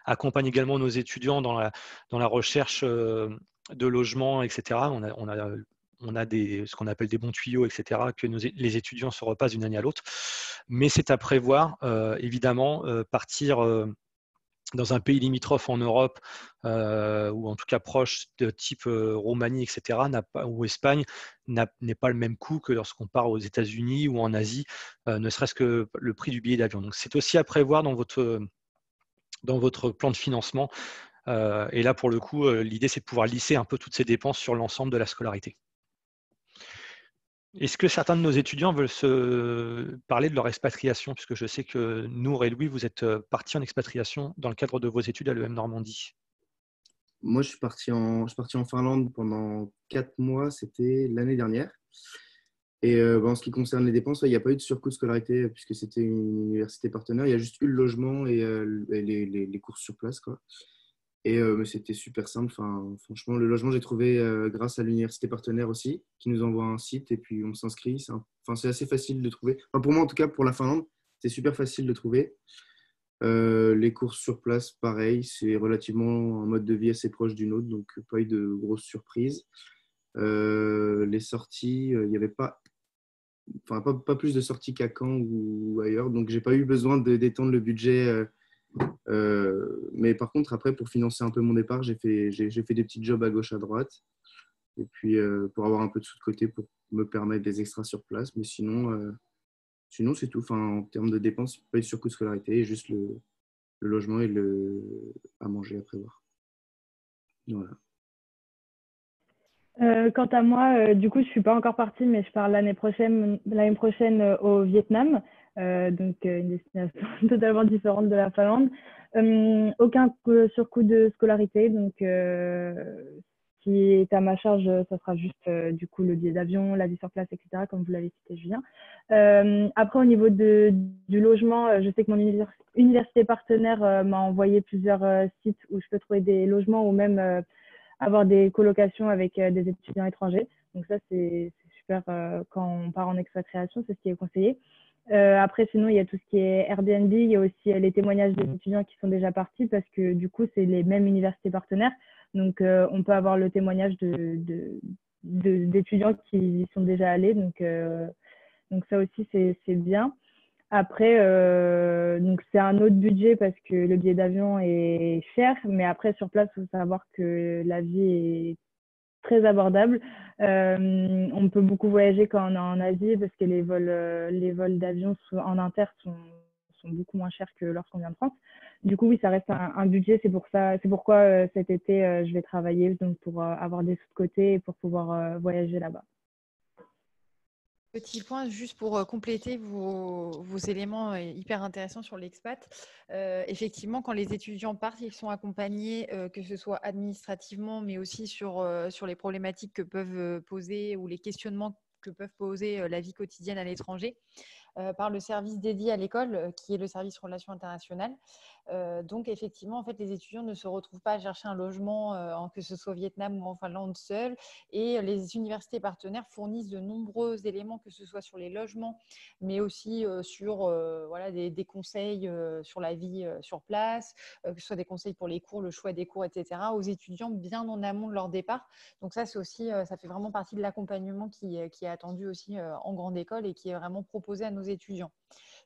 S2: accompagne également nos étudiants dans la recherche de logements, etc. On a ce qu'on appelle des bons tuyaux, etc., que les étudiants se repassent d'une année à l'autre. Mais c'est à prévoir, évidemment, partir dans un pays limitrophe en Europe, ou en tout cas proche de type Roumanie, etc., ou Espagne, n'est pas le même coût que lorsqu'on part aux États-Unis ou en Asie, ne serait-ce que le prix du billet d'avion. Donc c'est aussi à prévoir dans votre plan de financement. Et là, pour le coup, l'idée, c'est de pouvoir lisser un peu toutes ces dépenses sur l'ensemble de la scolarité. Est-ce que certains de nos étudiants veulent se parler de leur expatriation? Puisque je sais que Nour et Louis, vous êtes partis en expatriation dans le cadre de vos études à l'EM Normandie.
S3: Moi, je suis parti en Finlande pendant 4 mois, c'était l'année dernière. Et en ce qui concerne les dépenses, il n'y a pas eu de surcoût de scolarité puisque c'était une université partenaire. Il y a juste eu le logement et les courses sur place, quoi. Et c'était super simple. Enfin, franchement, le logement, j'ai trouvé grâce à l'université partenaire aussi, qui nous envoie un site et puis on s'inscrit. C'est assez facile de trouver. Enfin, pour moi, en tout cas, pour la Finlande, c'est super facile de trouver. Les courses sur place, pareil, c'est relativement un mode de vie assez proche du nôtre, donc pas eu de grosses surprises. Les sorties, il n'y avait pas plus de sorties qu'à Caen ou ailleurs, donc j'ai pas eu besoin d'étendre le budget. Mais par contre, après, pour financer un peu mon départ, j'ai fait des petits jobs à gauche, à droite, et puis pour avoir un peu de sous de côté pour me permettre des extras sur place. Mais sinon, c'est tout. Enfin, en termes de dépenses, pas eu de surcoût de scolarité, juste le logement et à manger à prévoir. Voilà.
S4: Quant à moi, du coup, je suis pas encore partie, mais je pars l'année prochaine au Vietnam, donc une destination totalement différente de la Finlande. Aucun surcoût de scolarité, donc ce qui est à ma charge, ça sera juste du coup le billet d'avion, la vie sur place, etc., comme vous l'avez cité, Julien. Après, au niveau du logement, je sais que mon université partenaire m'a envoyé plusieurs sites où je peux trouver des logements ou même avoir des colocations avec des étudiants étrangers. Donc ça, c'est super quand on part en expatriation, c'est ce qui est conseillé. Après, sinon, il y a tout ce qui est Airbnb, il y a aussi les témoignages des étudiants qui sont déjà partis parce que du coup, c'est les mêmes universités partenaires. Donc, on peut avoir le témoignage d'étudiants qui y sont déjà allés. Donc ça aussi, c'est bien. Après, donc c'est un autre budget parce que le billet d'avion est cher, mais après sur place, il faut savoir que la vie est très abordable. On peut beaucoup voyager quand on est en Asie parce que les vols d'avion en inter sont beaucoup moins chers que lorsqu'on vient de France. Du coup, oui, ça reste un budget. C'est pourquoi cet été, je vais travailler donc pour avoir des sous de côté et pour pouvoir voyager là-bas.
S1: Petit point juste pour compléter vos éléments hyper intéressants sur l'expat. Effectivement, quand les étudiants partent, ils sont accompagnés, que ce soit administrativement, mais aussi sur les problématiques que peuvent poser ou les questionnements que peuvent poser la vie quotidienne à l'étranger, par le service dédié à l'école, qui est le service Relations internationales. Donc, effectivement, en fait, les étudiants ne se retrouvent pas à chercher un logement, que ce soit au Vietnam ou en Finlande seul. Et les universités partenaires fournissent de nombreux éléments, que ce soit sur les logements, mais aussi sur voilà, des conseils sur la vie sur place, que ce soit des conseils pour les cours, le choix des cours, etc., aux étudiants bien en amont de leur départ. Donc ça, c'est aussi, ça fait vraiment partie de l'accompagnement qui est attendu aussi en grande école et qui est vraiment proposé à nos étudiants.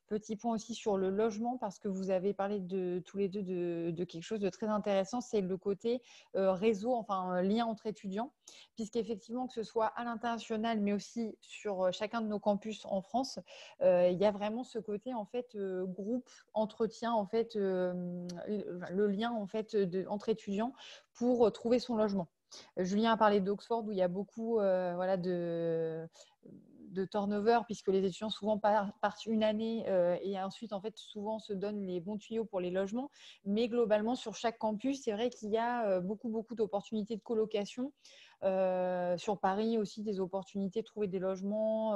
S1: Petit point aussi sur le logement, parce que vous avez parlé tous les deux de quelque chose de très intéressant, c'est le côté réseau, enfin lien entre étudiants, puisqu'effectivement, que ce soit à l'international, mais aussi sur chacun de nos campus en France, il y a vraiment ce côté en fait groupe, entretien, en fait, le lien en fait entre étudiants pour trouver son logement. Julien a parlé d'Oxford où il y a beaucoup voilà, de turnover, puisque les étudiants souvent partent une année et ensuite en fait souvent se donnent les bons tuyaux pour les logements. Mais globalement sur chaque campus, c'est vrai qu'il y a beaucoup d'opportunités de colocation. Sur Paris aussi, des opportunités de trouver des logements,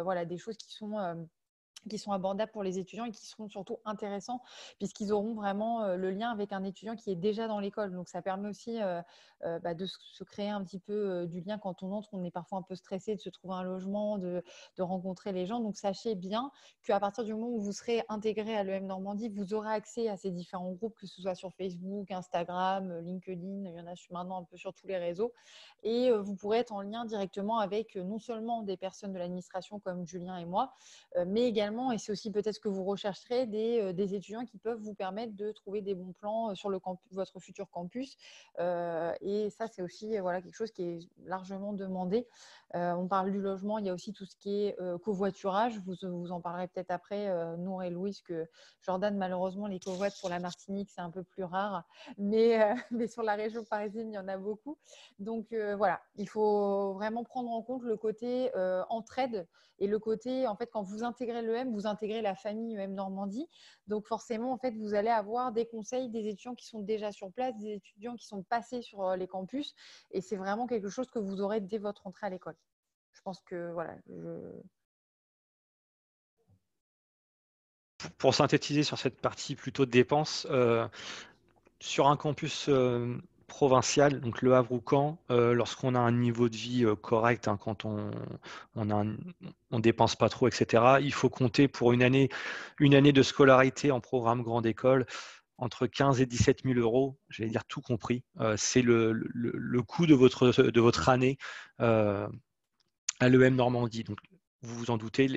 S1: voilà, des choses qui sont abordables pour les étudiants et qui seront surtout intéressants puisqu'ils auront vraiment le lien avec un étudiant qui est déjà dans l'école. Donc, ça permet aussi de se créer un petit peu du lien quand on entre. On est parfois un peu stressé de se trouver un logement, de rencontrer les gens. Donc, sachez bien qu'à partir du moment où vous serez intégré à l'EM Normandie, vous aurez accès à ces différents groupes, que ce soit sur Facebook, Instagram, LinkedIn, il y en a maintenant un peu sur tous les réseaux. Et vous pourrez être en lien directement avec non seulement des personnes de l'administration comme Julien et moi, mais également, et c'est aussi peut-être ce que vous rechercherez, des étudiants qui peuvent vous permettre de trouver des bons plans sur votre futur campus. Et ça, c'est aussi voilà, quelque chose qui est largement demandé. On parle du logement, il y a aussi tout ce qui est covoiturage. Vous en parlerez peut-être après, Nour et Louise, que Jordan, malheureusement, les covoites pour la Martinique, c'est un peu plus rare. Mais sur la région parisienne, il y en a beaucoup. Donc voilà, il faut vraiment prendre en compte le côté entraide et le côté, en fait, quand vous intégrez l'EM, vous intégrez la famille EM Normandie. Donc forcément, en fait, vous allez avoir des conseils des étudiants qui sont déjà sur place, des étudiants qui sont passés sur les campus. Et c'est vraiment quelque chose que vous aurez dès votre entrée à l'école. Je pense que, voilà.
S2: Pour synthétiser sur cette partie plutôt de dépenses, sur un campus provincial, donc Le Havre ou Caen, lorsqu'on a un niveau de vie correct, hein, quand on dépense pas trop, etc., il faut compter pour une année de scolarité en programme grande école entre 15 et 17 000 euros, j'allais dire tout compris. C'est le coût de votre année à l'EM Normandie. Donc, vous vous en doutez,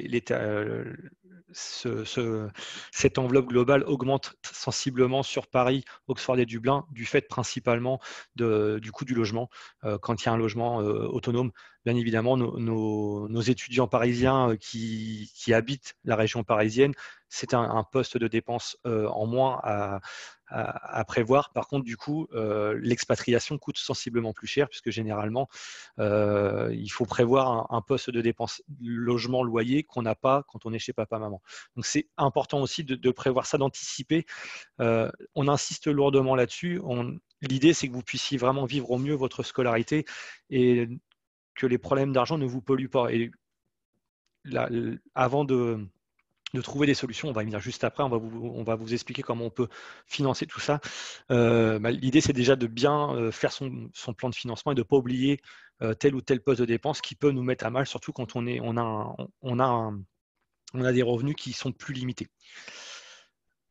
S2: cette enveloppe globale augmente sensiblement sur Paris, Oxford et Dublin, du fait principalement du coût du logement. Quand il y a un logement autonome, bien évidemment, nos étudiants parisiens qui habitent la région parisienne, c'est un poste de dépense en moins à prévoir. Par contre, du coup, l'expatriation coûte sensiblement plus cher, puisque généralement, il faut prévoir un poste de dépense logement, loyer qu'on n'a pas quand on est chez papa-maman. Donc, c'est important aussi de prévoir ça, d'anticiper. On insiste lourdement là-dessus. L'idée, c'est que vous puissiez vraiment vivre au mieux votre scolarité et que les problèmes d'argent ne vous polluent pas. Et là, avant de trouver des solutions, on va y venir juste après, on va vous expliquer comment on peut financer tout ça. L'idée, c'est déjà de bien faire son plan de financement et de ne pas oublier tel ou tel poste de dépense qui peut nous mettre à mal, surtout quand on a des revenus qui sont plus limités.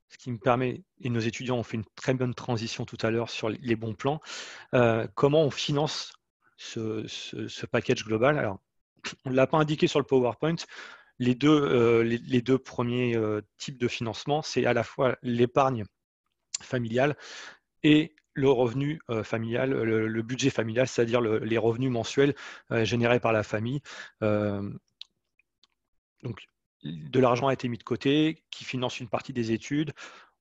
S2: Ce qui me permet, et nos étudiants ont fait une très bonne transition tout à l'heure sur les bons plans, comment on finance ce package global. Alors, on ne l'a pas indiqué sur le PowerPoint, les deux premiers types de financement, c'est à la fois l'épargne familiale et le revenu familial, le budget familial, c'est-à-dire les revenus mensuels générés par la famille. Donc, de l'argent a été mis de côté, qui finance une partie des études.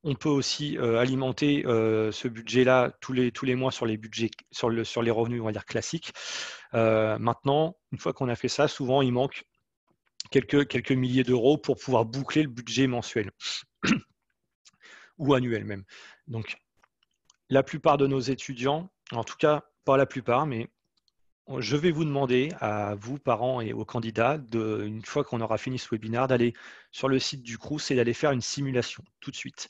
S2: On peut aussi alimenter ce budget-là tous les mois sur les budgets, sur les revenus, on va dire classiques. Maintenant, une fois qu'on a fait ça, souvent il manque quelques milliers d'euros pour pouvoir boucler le budget mensuel ou annuel même. Donc, la plupart de nos étudiants, en tout cas pas la plupart, mais je vais vous demander à vous, parents et aux candidats, une fois qu'on aura fini ce webinaire, d'aller sur le site du Crous et d'aller faire une simulation tout de suite.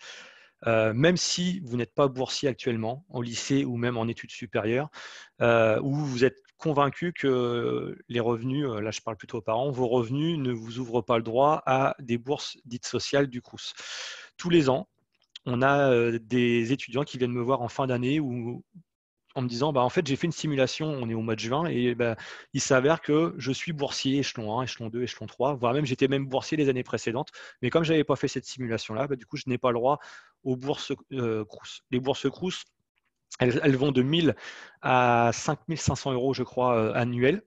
S2: Même si vous n'êtes pas boursier actuellement, au lycée ou même en études supérieures, où vous êtes convaincu que les revenus, là je parle plutôt aux parents, vos revenus ne vous ouvrent pas le droit à des bourses dites sociales du Crous. Tous les ans, on a des étudiants qui viennent me voir en fin d'année en me disant, en fait, j'ai fait une simulation, on est au mois de juin, et il s'avère que je suis boursier échelon 1, échelon 2, échelon 3, voire même j'étais même boursier les années précédentes, mais comme je n'avais pas fait cette simulation-là, du coup, je n'ai pas le droit aux bourses Crous. Les bourses Crous, elles vont de 1 000 à 5 500 euros, je crois, annuels,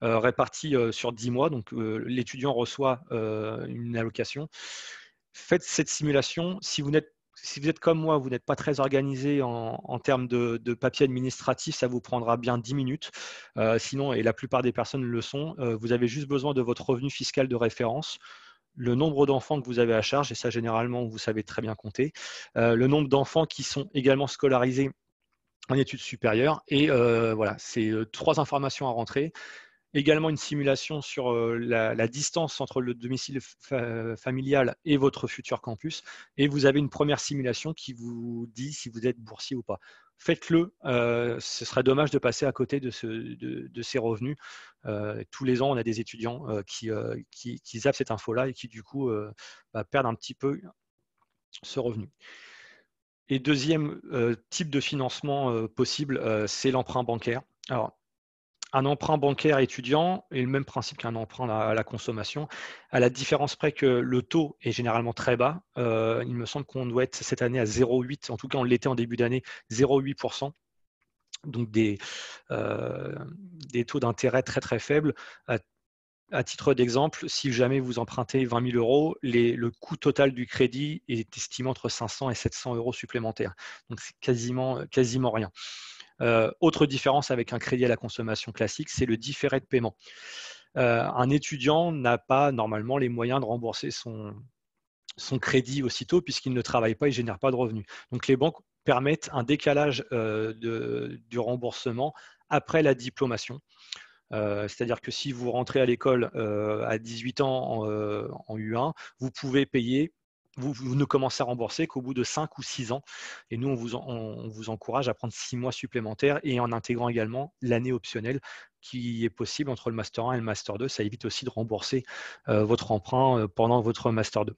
S2: répartis sur 10 mois, donc l'étudiant reçoit une allocation. Faites cette simulation. Si vous êtes comme moi, vous n'êtes pas très organisé en termes de papier administratif, ça vous prendra bien 10 minutes. Sinon, et la plupart des personnes le sont, vous avez juste besoin de votre revenu fiscal de référence, le nombre d'enfants que vous avez à charge, et ça généralement vous savez très bien compter, le nombre d'enfants qui sont également scolarisés en études supérieures, et voilà, c'est 3 informations à rentrer. Également une simulation sur la distance entre le domicile familial et votre futur campus. Et vous avez une première simulation qui vous dit si vous êtes boursier ou pas. Faites-le, ce serait dommage de passer à côté de ces revenus. Tous les ans, on a des étudiants qui zappent cette info-là et qui du coup perdent un petit peu ce revenu. Et deuxième type de financement possible, c'est l'emprunt bancaire. Alors, un emprunt bancaire étudiant est le même principe qu'un emprunt à la consommation, à la différence près que le taux est généralement très bas. Il me semble qu'on doit être cette année à 0,8, en tout cas on l'était en début d'année, 0,8%. Donc des taux d'intérêt très très faibles. À titre d'exemple, si jamais vous empruntez 20 000 euros, le coût total du crédit est estimé entre 500 et 700 euros supplémentaires. Donc c'est quasiment rien. Autre différence avec un crédit à la consommation classique, c'est le différé de paiement. Un étudiant n'a pas normalement les moyens de rembourser son crédit aussitôt puisqu'il ne travaille pas et ne génère pas de revenus. Donc les banques permettent un décalage du remboursement après la diplomation. C'est-à-dire que si vous rentrez à l'école à 18 ans en U1, vous pouvez payer. Vous ne commencez à rembourser qu'au bout de 5 ou 6 ans. Et nous, on vous encourage à prendre 6 mois supplémentaires et en intégrant également l'année optionnelle qui est possible entre le Master 1 et le Master 2. Ça évite aussi de rembourser votre emprunt pendant votre Master 2.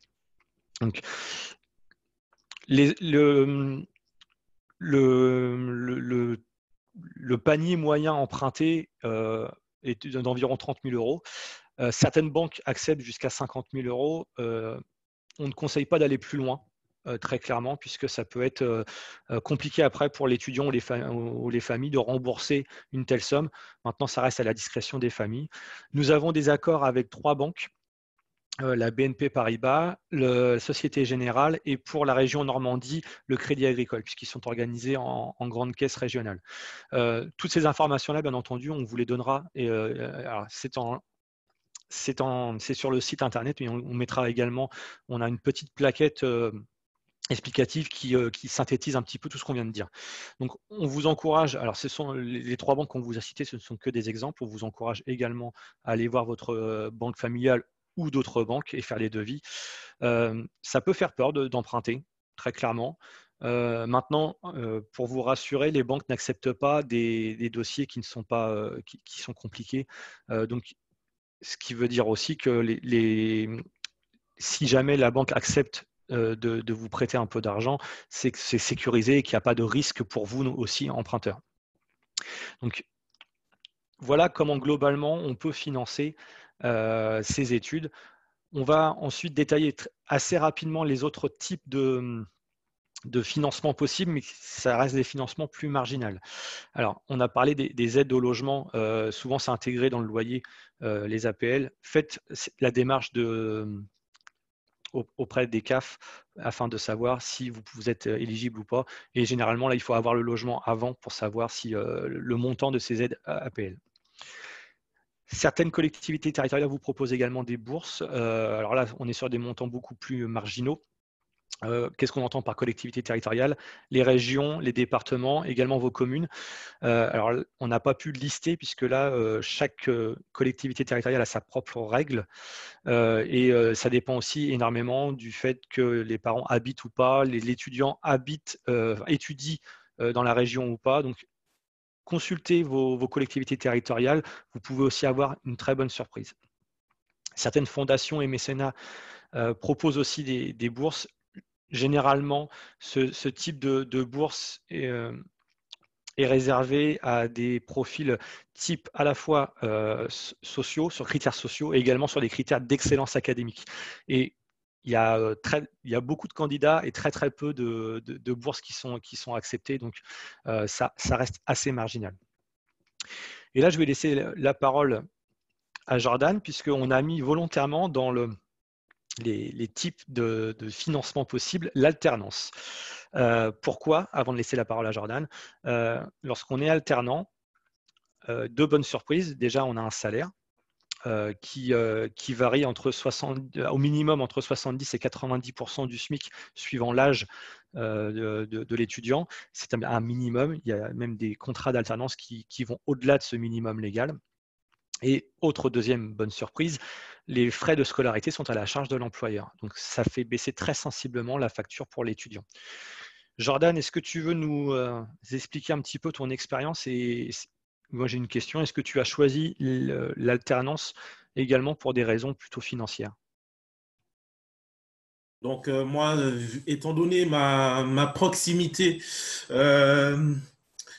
S2: Donc, le panier moyen emprunté est d'environ 30 000 euros. Certaines banques acceptent jusqu'à 50 000 euros. On ne conseille pas d'aller plus loin, très clairement, puisque ça peut être compliqué après pour l'étudiant ou les familles de rembourser une telle somme. Maintenant, ça reste à la discrétion des familles. Nous avons des accords avec 3 banques, la BNP Paribas, la Société Générale et pour la région Normandie, le Crédit Agricole, puisqu'ils sont organisés en grande caisse régionale. Toutes ces informations-là, bien entendu, on vous les donnera. Et, c'est sur le site internet, mais on mettra également, on a une petite plaquette explicative qui synthétise un petit peu tout ce qu'on vient de dire. Donc on vous encourage, alors ce sont les 3 banques qu'on vous a citées, ce ne sont que des exemples, on vous encourage également à aller voir votre banque familiale ou d'autres banques et faire les devis. Ça peut faire peur d'emprunter, très clairement. Maintenant, pour vous rassurer, les banques n'acceptent pas des dossiers qui ne sont pas qui sont compliqués. Donc ce qui veut dire aussi que si jamais la banque accepte de vous prêter un peu d'argent, c'est que c'est sécurisé et qu'il n'y a pas de risque pour vous aussi, emprunteurs. Donc, voilà comment globalement on peut financer ces études. On va ensuite détailler assez rapidement les autres types de financement possibles, mais ça reste des financements plus marginaux. Alors, on a parlé des aides au logement. Souvent, c'est intégré dans le loyer, les APL. Faites la démarche auprès des CAF afin de savoir si vous êtes éligible ou pas. Et généralement, là, il faut avoir le logement avant pour savoir si le montant de ces aides APL. Certaines collectivités territoriales vous proposent également des bourses. Alors là, on est sur des montants beaucoup plus marginaux. Qu'est-ce qu'on entend par collectivité territoriale? Les régions, les départements, également vos communes. Alors, on n'a pas pu le lister puisque là, chaque collectivité territoriale a sa propre règle et ça dépend aussi énormément du fait que les parents habitent ou pas, l'étudiant étudie dans la région ou pas. Donc, consultez vos collectivités territoriales. Vous pouvez aussi avoir une très bonne surprise. Certaines fondations et mécénats proposent aussi des bourses. Généralement, ce type de bourse est réservé à des profils type à la fois sociaux, sur critères sociaux, et également sur des critères d'excellence académique. Et il y a beaucoup de candidats et très très peu de bourses qui sont acceptées, donc ça reste assez marginal. Et là, je vais laisser la parole à Jordan, puisqu'on a mis volontairement dans les types de financement possibles, l'alternance. Pourquoi? Avant de laisser la parole à Jordan, lorsqu'on est alternant, deux bonnes surprises. Déjà, on a un salaire qui varie au minimum entre 70 et 90% du SMIC suivant l'âge de l'étudiant. C'est un minimum. Il y a même des contrats d'alternance qui vont au-delà de ce minimum légal. Et autre deuxième bonne surprise, les frais de scolarité sont à la charge de l'employeur. Donc, ça fait baisser très sensiblement la facture pour l'étudiant. Jordan, est-ce que tu veux nous expliquer un petit peu ton expérience? Et moi, j'ai une question. Est-ce que tu as choisi l'alternance également pour des raisons plutôt financières?
S5: Donc, moi, étant donné ma proximité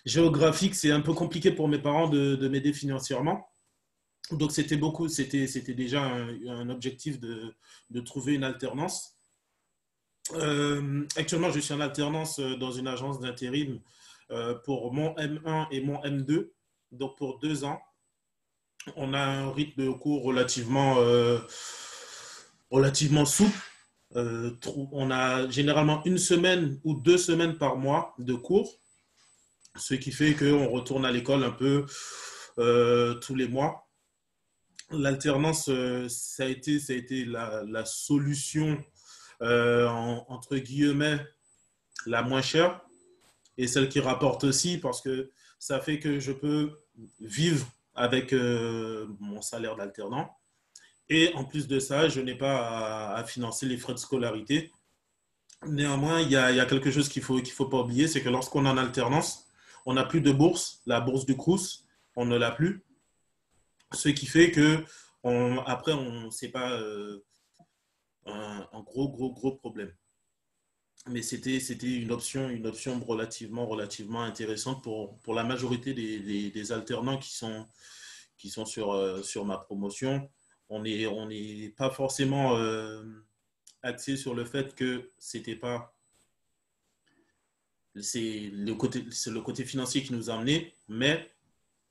S5: géographique, c'est un peu compliqué pour mes parents de m'aider financièrement. Donc, c'était déjà un objectif de trouver une alternance. Actuellement, je suis en alternance dans une agence d'intérim pour mon M1 et mon M2, donc pour 2 ans. On a un rythme de cours relativement souple. On a généralement 1 semaine ou 2 semaines par mois de cours, ce qui fait qu'on retourne à l'école un peu tous les mois. L'alternance, ça a été la solution, entre guillemets, la moins chère et celle qui rapporte aussi parce que ça fait que je peux vivre avec mon salaire d'alternant. Et en plus de ça, je n'ai pas à financer les frais de scolarité. Néanmoins, il y a quelque chose qu'il faut pas oublier, c'est que lorsqu'on est en alternance, on n'a plus de bourse. La bourse du Crous, on ne l'a plus. Ce qui fait que après, c'est pas un gros problème. Mais c'était une option relativement intéressante pour la majorité des alternants qui sont sur ma promotion. On n'est pas forcément axé sur le fait que c'est le côté financier qui nous a amenés, mais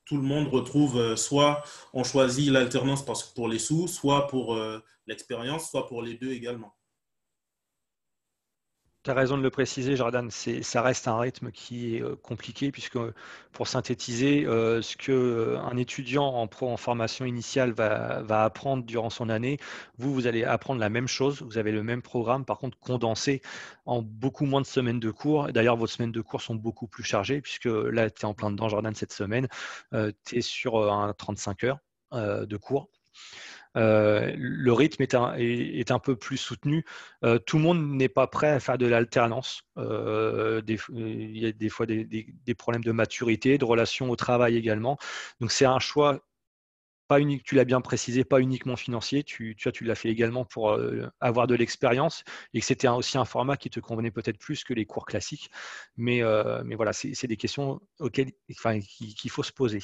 S5: tout le monde retrouve, soit on choisit l'alternance pour les sous, soit pour l'expérience, soit pour les deux également.
S2: Tu as raison de le préciser, Jordan, ça reste un rythme qui est compliqué puisque, pour synthétiser, ce qu'un étudiant en formation initiale va apprendre durant son année, vous allez apprendre la même chose, vous avez le même programme, par contre condensé en beaucoup moins de semaines de cours. D'ailleurs, vos semaines de cours sont beaucoup plus chargées puisque là, tu es en plein dedans, Jordan, cette semaine, tu es sur un 35 heures de cours. Le rythme est un peu plus soutenu. Tout le monde n'est pas prêt à faire de l'alternance. Il y a des fois des problèmes de maturité, de relation au travail également. Donc, c'est un choix pas unique, tu l'as bien précisé, pas uniquement financier. Tu l'as fait également pour avoir de l'expérience et que c'était aussi un format qui te convenait peut-être plus que les cours classiques. Mais voilà, c'est des questions qu'il faut se poser.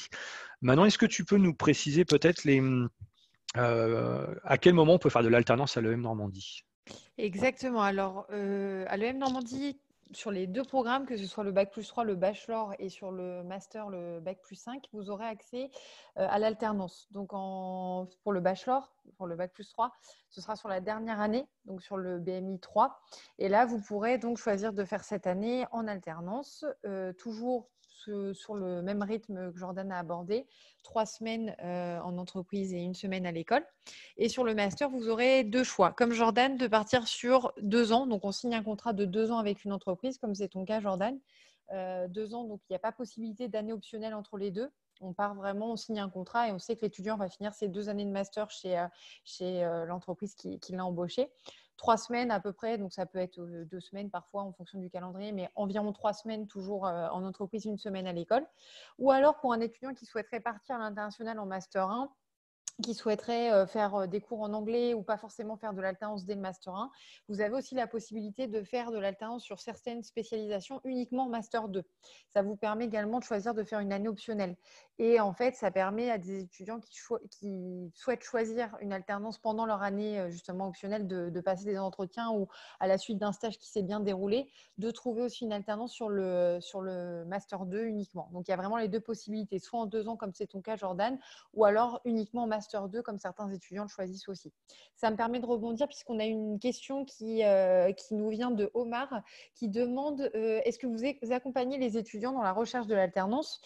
S2: Maintenant, est-ce que tu peux nous préciser peut-être à quel moment on peut faire de l'alternance à l'EM Normandie?
S1: Exactement. Alors, à l'EM Normandie, sur les deux programmes, que ce soit le Bac+3, le bachelor, et sur le master, le Bac+5, vous aurez accès à l'alternance. Donc, pour le bachelor, pour le Bac+3, ce sera sur la dernière année, donc sur le BMI 3. Et là, vous pourrez donc choisir de faire cette année en alternance, toujours sur le même rythme que Jordan a abordé, 3 semaines en entreprise et 1 semaine à l'école. Et sur le master, vous aurez 2 choix. Comme Jordan, de partir sur 2 ans. Donc, on signe un contrat de 2 ans avec une entreprise, comme c'est ton cas, Jordan. 2 ans, donc il n'y a pas possibilité d'année optionnelle entre les deux. On part vraiment, on signe un contrat et on sait que l'étudiant va finir ses 2 années de master chez l'entreprise qui l'a embauché. 3 semaines à peu près, donc ça peut être 2 semaines parfois en fonction du calendrier, mais environ 3 semaines toujours en entreprise, 1 semaine à l'école. Ou alors pour un étudiant qui souhaiterait partir à l'international en master 1, qui souhaiterait faire des cours en anglais ou pas forcément faire de l'alternance dès le Master 1, vous avez aussi la possibilité de faire de l'alternance sur certaines spécialisations uniquement Master 2. Ça vous permet également de choisir de faire une année optionnelle. Et en fait, ça permet à des étudiants qui souhaitent choisir une alternance pendant leur année justement optionnelle de passer des entretiens ou à la suite d'un stage qui s'est bien déroulé, de trouver aussi une alternance sur le Master 2 uniquement. Donc, il y a vraiment les deux possibilités, soit en 2 ans comme c'est ton cas, Jordan, ou alors uniquement Master 2 comme certains étudiants le choisissent aussi. Ça me permet de rebondir puisqu'on a une question qui nous vient de Omar qui demande est-ce que vous accompagnez les étudiants dans la recherche de l'alternance?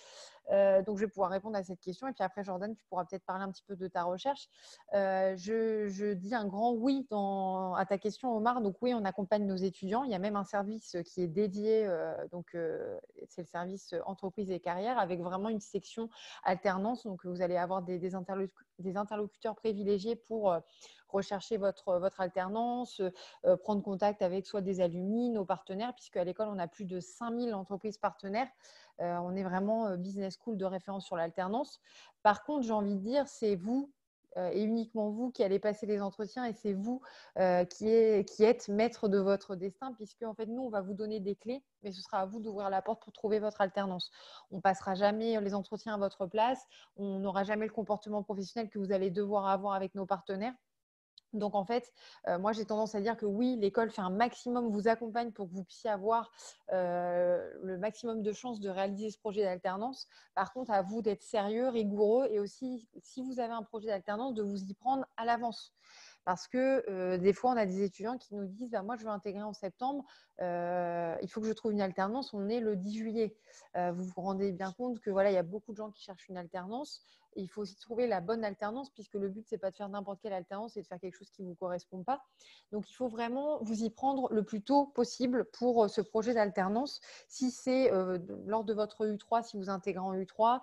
S1: Donc, je vais pouvoir répondre à cette question. Et puis après, Jordan, tu pourras peut-être parler un petit peu de ta recherche. Je dis un grand oui à ta question, Omar. Donc, oui, on accompagne nos étudiants. Il y a même un service qui est dédié. C'est le service entreprise et carrière avec vraiment une section alternance. Donc, vous allez avoir des interlocuteurs privilégiés pour rechercher votre alternance, prendre contact avec soit des alumni, nos partenaires, puisque à l'école, on a plus de 5000 entreprises partenaires. On est vraiment business school de référence sur l'alternance. Par contre, j'ai envie de dire, c'est vous et uniquement vous qui allez passer les entretiens et c'est vous qui êtes maître de votre destin puisque en fait, nous, on va vous donner des clés, mais ce sera à vous d'ouvrir la porte pour trouver votre alternance. On ne passera jamais les entretiens à votre place. On n'aura jamais le comportement professionnel que vous allez devoir avoir avec nos partenaires. Donc, en fait, moi, j'ai tendance à dire que oui, l'école fait un maximum, vous accompagne pour que vous puissiez avoir le maximum de chances de réaliser ce projet d'alternance. Par contre, à vous d'être sérieux, rigoureux et aussi, si vous avez un projet d'alternance, de vous y prendre à l'avance. Parce que des fois, on a des étudiants qui nous disent moi, je veux intégrer en septembre, il faut que je trouve une alternance. On est le 10 juillet. Vous vous rendez bien compte que voilà, il y a beaucoup de gens qui cherchent une alternance. Et il faut aussi trouver la bonne alternance, puisque le but, ce n'est pas de faire n'importe quelle alternance et de faire quelque chose qui ne vous correspond pas. Donc, il faut vraiment vous y prendre le plus tôt possible pour ce projet d'alternance. Si c'est lors de votre U3, si vous intégrez en U3,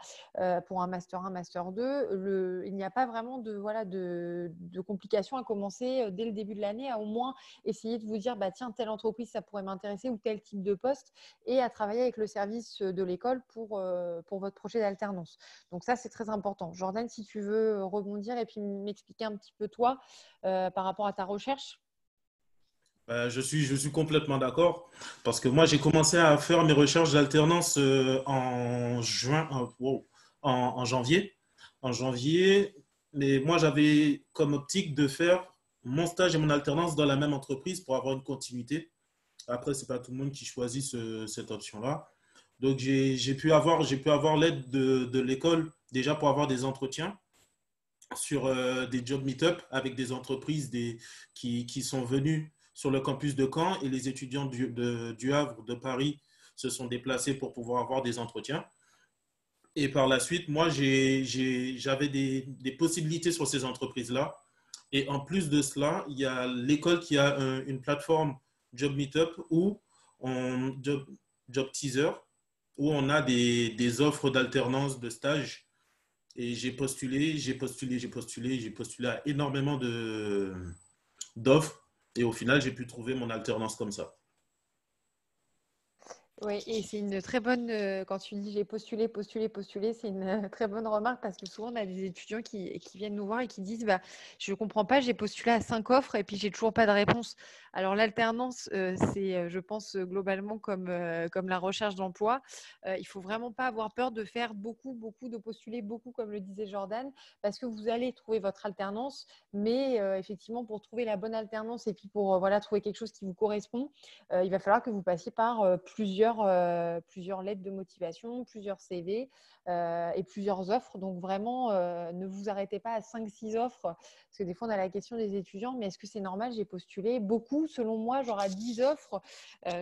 S1: pour un Master 1, Master 2, il n'y a pas vraiment de complications à commencer dès le début de l'année, à au moins essayer de vous dire, tiens, telle entreprise, ça pourrait m'intéresser ou tel type de poste, et à travailler avec le service de l'école pour votre projet d'alternance. Donc ça, c'est très important. Jordan, si tu veux rebondir et puis m'expliquer un petit peu toi par rapport à ta recherche.
S5: Je suis complètement d'accord parce que moi, j'ai commencé à faire mes recherches d'alternance en janvier. En janvier, mais moi, j'avais comme optique de faire mon stage et mon alternance dans la même entreprise pour avoir une continuité. Après, ce n'est pas tout le monde qui choisit cette option-là. Donc, j'ai pu avoir l'aide de l'école déjà pour avoir des entretiens sur des job meet-up avec des entreprises qui sont venues sur le campus de Caen et les étudiants du Havre, de Paris se sont déplacés pour pouvoir avoir des entretiens. Et par la suite, moi, j'avais des possibilités sur ces entreprises-là. Et en plus de cela, il y a l'école qui a une plateforme Job Meetup ou Job Teaser, où on a des offres d'alternance, de stage. Et j'ai postulé à énormément d'offres. Et au final, j'ai pu trouver mon alternance comme ça.
S1: Oui, et c'est une très bonne, quand tu dis j'ai postulé, c'est une très bonne remarque parce que souvent on a des étudiants qui viennent nous voir et qui disent bah, je ne comprends pas, j'ai postulé à 5 offres et puis j'ai toujours pas de réponse. Alors l'alternance, c'est, je pense, globalement comme la recherche d'emploi. Il ne faut vraiment pas avoir peur de faire beaucoup, de postuler beaucoup, comme le disait Jordan, parce que vous allez trouver votre alternance, mais effectivement, pour trouver la bonne alternance et puis pour voilà, trouver quelque chose qui vous correspond, il va falloir que vous passiez par plusieurs lettres de motivation, plusieurs CV et plusieurs offres. Donc vraiment, ne vous arrêtez pas à 5-6 offres, parce que des fois, on a la question des étudiants, mais est-ce que c'est normal? J'ai postulé beaucoup, selon moi, genre à 10 offres,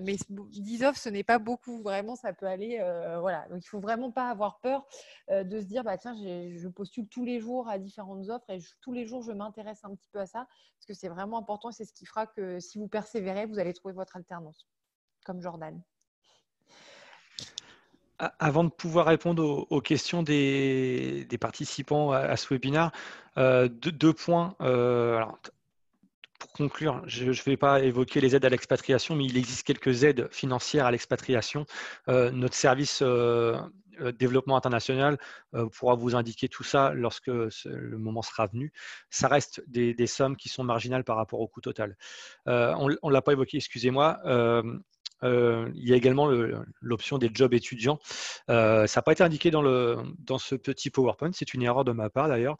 S1: mais 10 offres, ce n'est pas beaucoup. Vraiment, ça peut aller. Voilà. Donc, il ne faut vraiment pas avoir peur de se dire, bah, tiens, je postule tous les jours à différentes offres et tous les jours, je m'intéresse un petit peu à ça, parce que c'est vraiment important. C'est ce qui fera que si vous persévérez, vous allez trouver votre alternance, comme Jordan.
S2: Avant de pouvoir répondre aux questions des participants à ce webinaire, deux points. Alors, pour conclure, je ne vais pas évoquer les aides à l'expatriation, mais il existe quelques aides financières à l'expatriation. Notre service développement international pourra vous indiquer tout ça lorsque le moment sera venu. Ça reste des sommes qui sont marginales par rapport au coût total. On ne l'a pas évoqué, excusez-moi. Il y a également l'option des jobs étudiants. Ça n'a pas été indiqué dans ce petit PowerPoint, c'est une erreur de ma part d'ailleurs.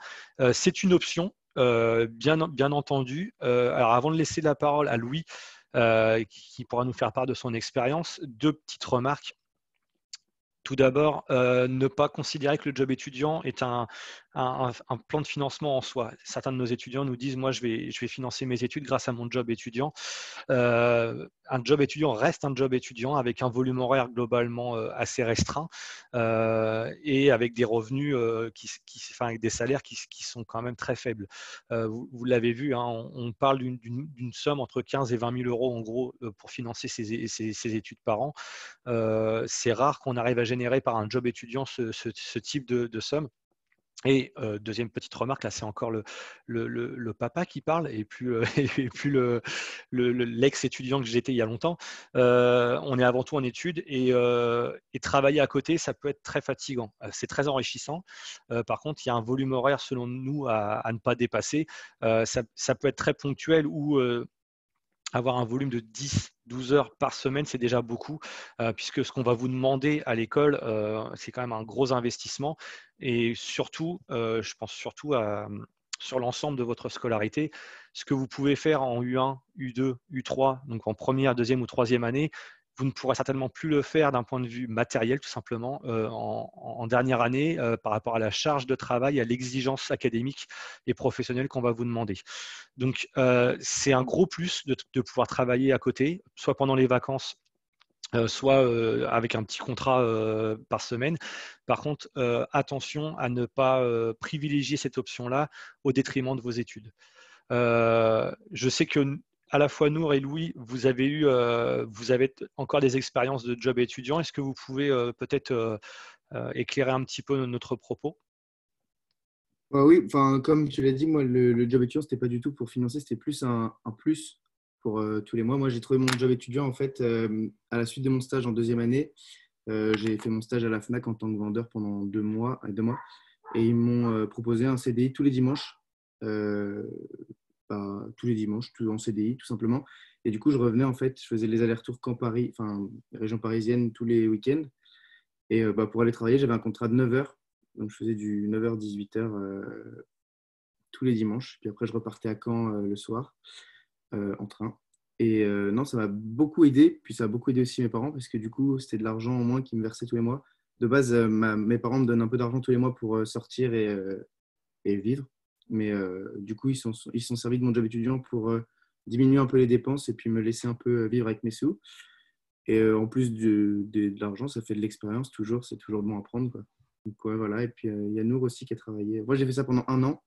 S2: C'est une option, bien entendu. Alors avant de laisser la parole à Louis, qui pourra nous faire part de son expérience, deux petites remarques. Tout d'abord, ne pas considérer que le job étudiant est un plan de financement en soi. Certains de nos étudiants nous disent, moi, je vais financer mes études grâce à mon job étudiant. Un job étudiant reste un job étudiant avec un volume horaire globalement assez restreint et avec des revenus, avec des salaires qui sont quand même très faibles. Vous l'avez vu, hein, on parle d'une somme entre 15 et 20 000 euros en gros pour financer ses études par an. C'est rare qu'on arrive à générer par un job étudiant ce type de somme. Et deuxième petite remarque, là c'est encore le papa qui parle et plus, et plus l'ex-étudiant que j'étais il y a longtemps. On est avant tout en études et travailler à côté, ça peut être très fatigant. C'est très enrichissant. Par contre, il y a un volume horaire selon nous à ne pas dépasser. Ça peut être très ponctuel ou avoir un volume de 10-12 heures par semaine, c'est déjà beaucoup, puisque ce qu'on va vous demander à l'école, c'est quand même un gros investissement. Et surtout, je pense surtout sur l'ensemble de votre scolarité, ce que vous pouvez faire en U1, U2, U3, donc en première, deuxième ou troisième année, vous ne pourrez certainement plus le faire d'un point de vue matériel, tout simplement, en dernière année, par rapport à la charge de travail, à l'exigence académique et professionnelle qu'on va vous demander. Donc, c'est un gros plus de pouvoir travailler à côté, soit pendant les vacances, soit avec un petit contrat par semaine. Par contre, attention à ne pas privilégier cette option-là au détriment de vos études. Je sais que à la fois Nour et Louis, vous avez encore des expériences de job étudiant. Est-ce que vous pouvez peut-être éclairer un petit peu notre propos?
S3: Oui, enfin, comme tu l'as dit, moi, le job étudiant, c'était pas du tout pour financer, c'était plus un plus pour tous les mois. Moi, j'ai trouvé mon job étudiant en fait à la suite de mon stage en deuxième année. J'ai fait mon stage à la FNAC en tant que vendeur pendant 2 mois, et ils m'ont proposé un CDI tous les dimanches, tous les dimanches, tout en CDI tout simplement. Et du coup, je revenais en fait, je faisais les allers-retours Caen Paris, enfin région parisienne tous les week-ends. Et pour aller travailler, j'avais un contrat de 9 heures. Donc, je faisais du 9h, 18h tous les dimanches. Puis après, je repartais à Caen le soir en train. Et non, ça m'a beaucoup aidé. Puis ça a beaucoup aidé aussi mes parents parce que du coup, c'était de l'argent en moins qu'ils me versaient tous les mois. De base, mes parents me donnent un peu d'argent tous les mois pour sortir et vivre. Mais du coup, ils sont servis de mon job étudiant pour diminuer un peu les dépenses et puis me laisser un peu vivre avec mes sous. Et en plus de l'argent, ça fait de l'expérience toujours. C'est toujours bon à prendre, quoi. Donc, ouais, voilà. Et puis, il y a Nour aussi qui a travaillé. Moi, j'ai fait ça pendant 1 an.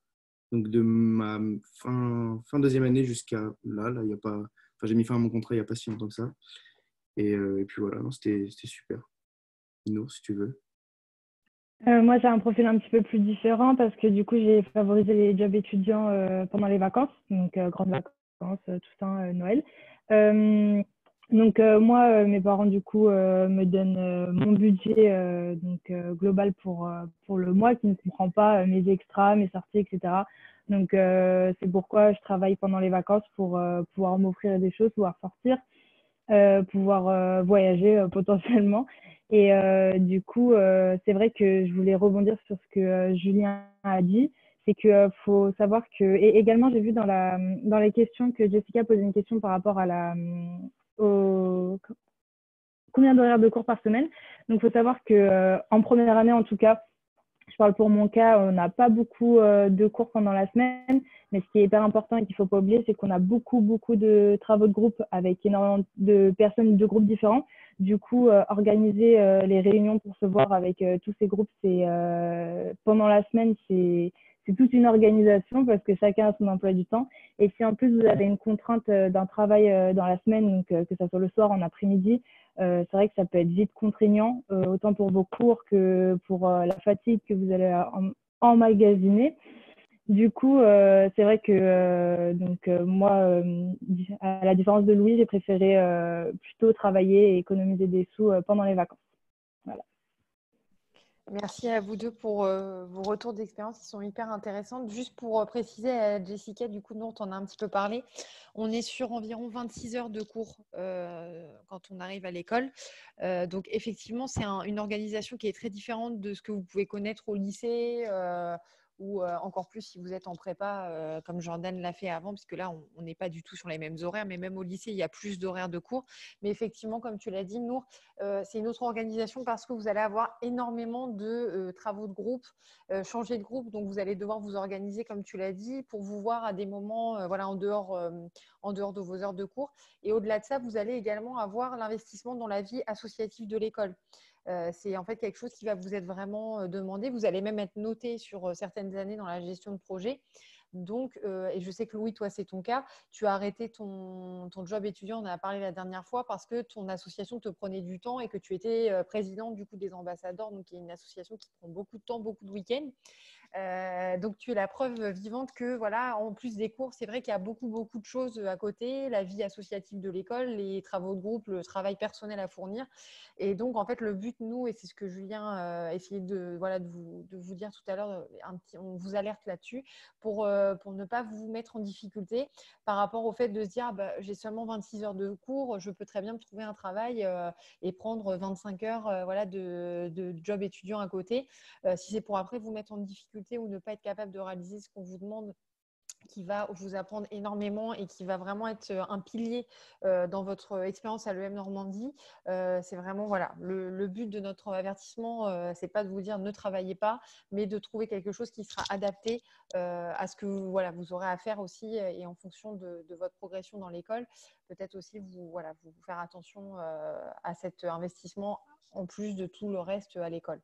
S3: Donc, de ma fin deuxième année jusqu'à là, il y a pas... Enfin, j'ai mis fin à mon contrat il n'y a pas si longtemps que ça. Et puis, voilà, c'était super. Nour, si tu veux.
S4: Moi, j'ai un profil un petit peu plus différent parce que du coup, j'ai favorisé les jobs étudiants pendant les vacances, donc grandes vacances, tout ça, Noël. Donc moi, mes parents du coup me donnent mon budget global pour le mois qui ne comprend pas mes extras, mes sorties, etc. Donc c'est pourquoi je travaille pendant les vacances pour pouvoir m'offrir des choses, pouvoir sortir, pouvoir voyager potentiellement. Et du coup, c'est vrai que je voulais rebondir sur ce que Julien a dit. C'est que faut savoir que, et également j'ai vu dans les questions que Jessica posait une question par rapport à au, combien d'horaires de cours par semaine. Donc, il faut savoir que en première année, en tout cas, je parle pour mon cas, on n'a pas beaucoup de cours pendant la semaine, mais ce qui est hyper important et qu'il ne faut pas oublier, c'est qu'on a beaucoup, beaucoup de travaux de groupe avec énormément de personnes de groupes différents. Du coup, organiser les réunions pour se voir avec tous ces groupes, pendant la semaine, c'est toute une organisation parce que chacun a son emploi du temps. Et si en plus vous avez une contrainte d'un travail dans la semaine, donc que ça soit le soir, en après-midi, c'est vrai que ça peut être vite contraignant, autant pour vos cours que pour la fatigue que vous allez emmagasiner. Du coup, c'est vrai que moi, à la différence de Louis, j'ai préféré plutôt travailler et économiser des sous pendant les vacances. Voilà.
S1: Merci à vous deux pour vos retours d'expérience qui sont hyper intéressantes. Juste pour préciser à Jessica, du coup, dont on a un petit peu parlé, on est sur environ 26 heures de cours quand on arrive à l'école. Donc, effectivement, c'est une organisation qui est très différente de ce que vous pouvez connaître au lycée ou encore plus si vous êtes en prépa, comme Jordan l'a fait avant, puisque là, on n'est pas du tout sur les mêmes horaires, mais même au lycée, il y a plus d'horaires de cours. Mais effectivement, comme tu l'as dit, Nour, c'est une autre organisation parce que vous allez avoir énormément de travaux de groupe, changer de groupe. Donc, vous allez devoir vous organiser, comme tu l'as dit, pour vous voir à des moments voilà, en dehors de vos heures de cours. Et au-delà de ça, vous allez également avoir l'investissement dans la vie associative de l'école. C'est en fait quelque chose qui va vous être vraiment demandé. Vous allez même être noté sur certaines années dans la gestion de projet. Donc, et je sais que Louis, toi, c'est ton cas. Tu as arrêté ton job étudiant, on en a parlé la dernière fois, parce que ton association te prenait du temps et que tu étais présidente du coup des ambassadeurs, donc qui est une association qui prend beaucoup de temps, beaucoup de week-ends. Donc, tu es la preuve vivante que, voilà, en plus des cours, c'est vrai qu'il y a beaucoup, beaucoup de choses à côté, la vie associative de l'école, les travaux de groupe, le travail personnel à fournir. Et donc, en fait, le but, nous, et c'est ce que Julien essayait de vous dire tout à l'heure, on vous alerte là-dessus pour ne pas vous mettre en difficulté par rapport au fait de se dire, bah, j'ai seulement 26 heures de cours, je peux très bien me trouver un travail et prendre 25 heures voilà, de job étudiant à côté. Si c'est pour après vous mettre en difficulté ou ne pas être capable de réaliser ce qu'on vous demande, qui va vous apprendre énormément et qui va vraiment être un pilier dans votre expérience à l'EM Normandie. C'est vraiment voilà, le but de notre avertissement, c'est pas de vous dire ne travaillez pas, mais de trouver quelque chose qui sera adapté à ce que voilà, vous aurez à faire aussi et en fonction de votre progression dans l'école. Peut-être aussi vous faire attention à cet investissement en plus de tout le reste à l'école.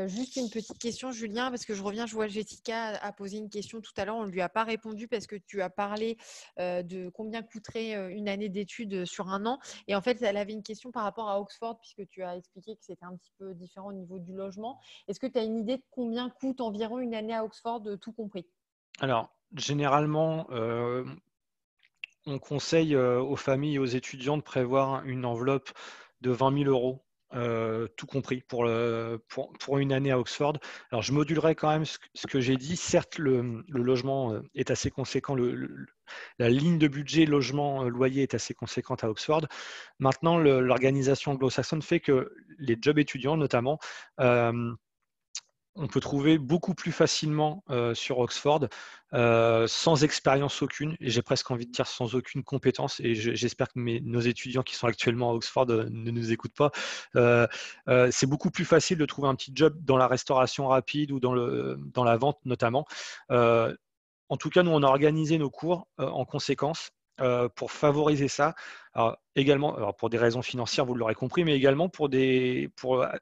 S1: Juste une petite question, Julien, parce que je vois Jessica a posé une question tout à l'heure. On ne lui a pas répondu parce que tu as parlé de combien coûterait une année d'études sur un an. Et en fait, elle avait une question par rapport à Oxford, puisque tu as expliqué que c'était un petit peu différent au niveau du logement. Est-ce que tu as une idée de combien coûte environ une année à Oxford, tout compris?
S2: Alors, généralement, on conseille aux familles et aux étudiants de prévoir une enveloppe de 20 000 euros, tout compris, pour une année à Oxford. Alors, je modulerai quand même ce que j'ai dit. Certes, le logement est assez conséquent. La ligne de budget logement-loyer est assez conséquente à Oxford. Maintenant, l'organisation anglo-saxonne fait que les jobs étudiants, notamment, on peut trouver beaucoup plus facilement sur Oxford, sans expérience aucune, et j'ai presque envie de dire sans aucune compétence, et j'espère que nos étudiants qui sont actuellement à Oxford ne nous écoutent pas. C'est beaucoup plus facile de trouver un petit job dans la restauration rapide ou dans la vente notamment. En tout cas, nous, on a organisé nos cours en conséquence pour favoriser ça. Alors, pour des raisons financières, vous l'aurez compris, mais également pour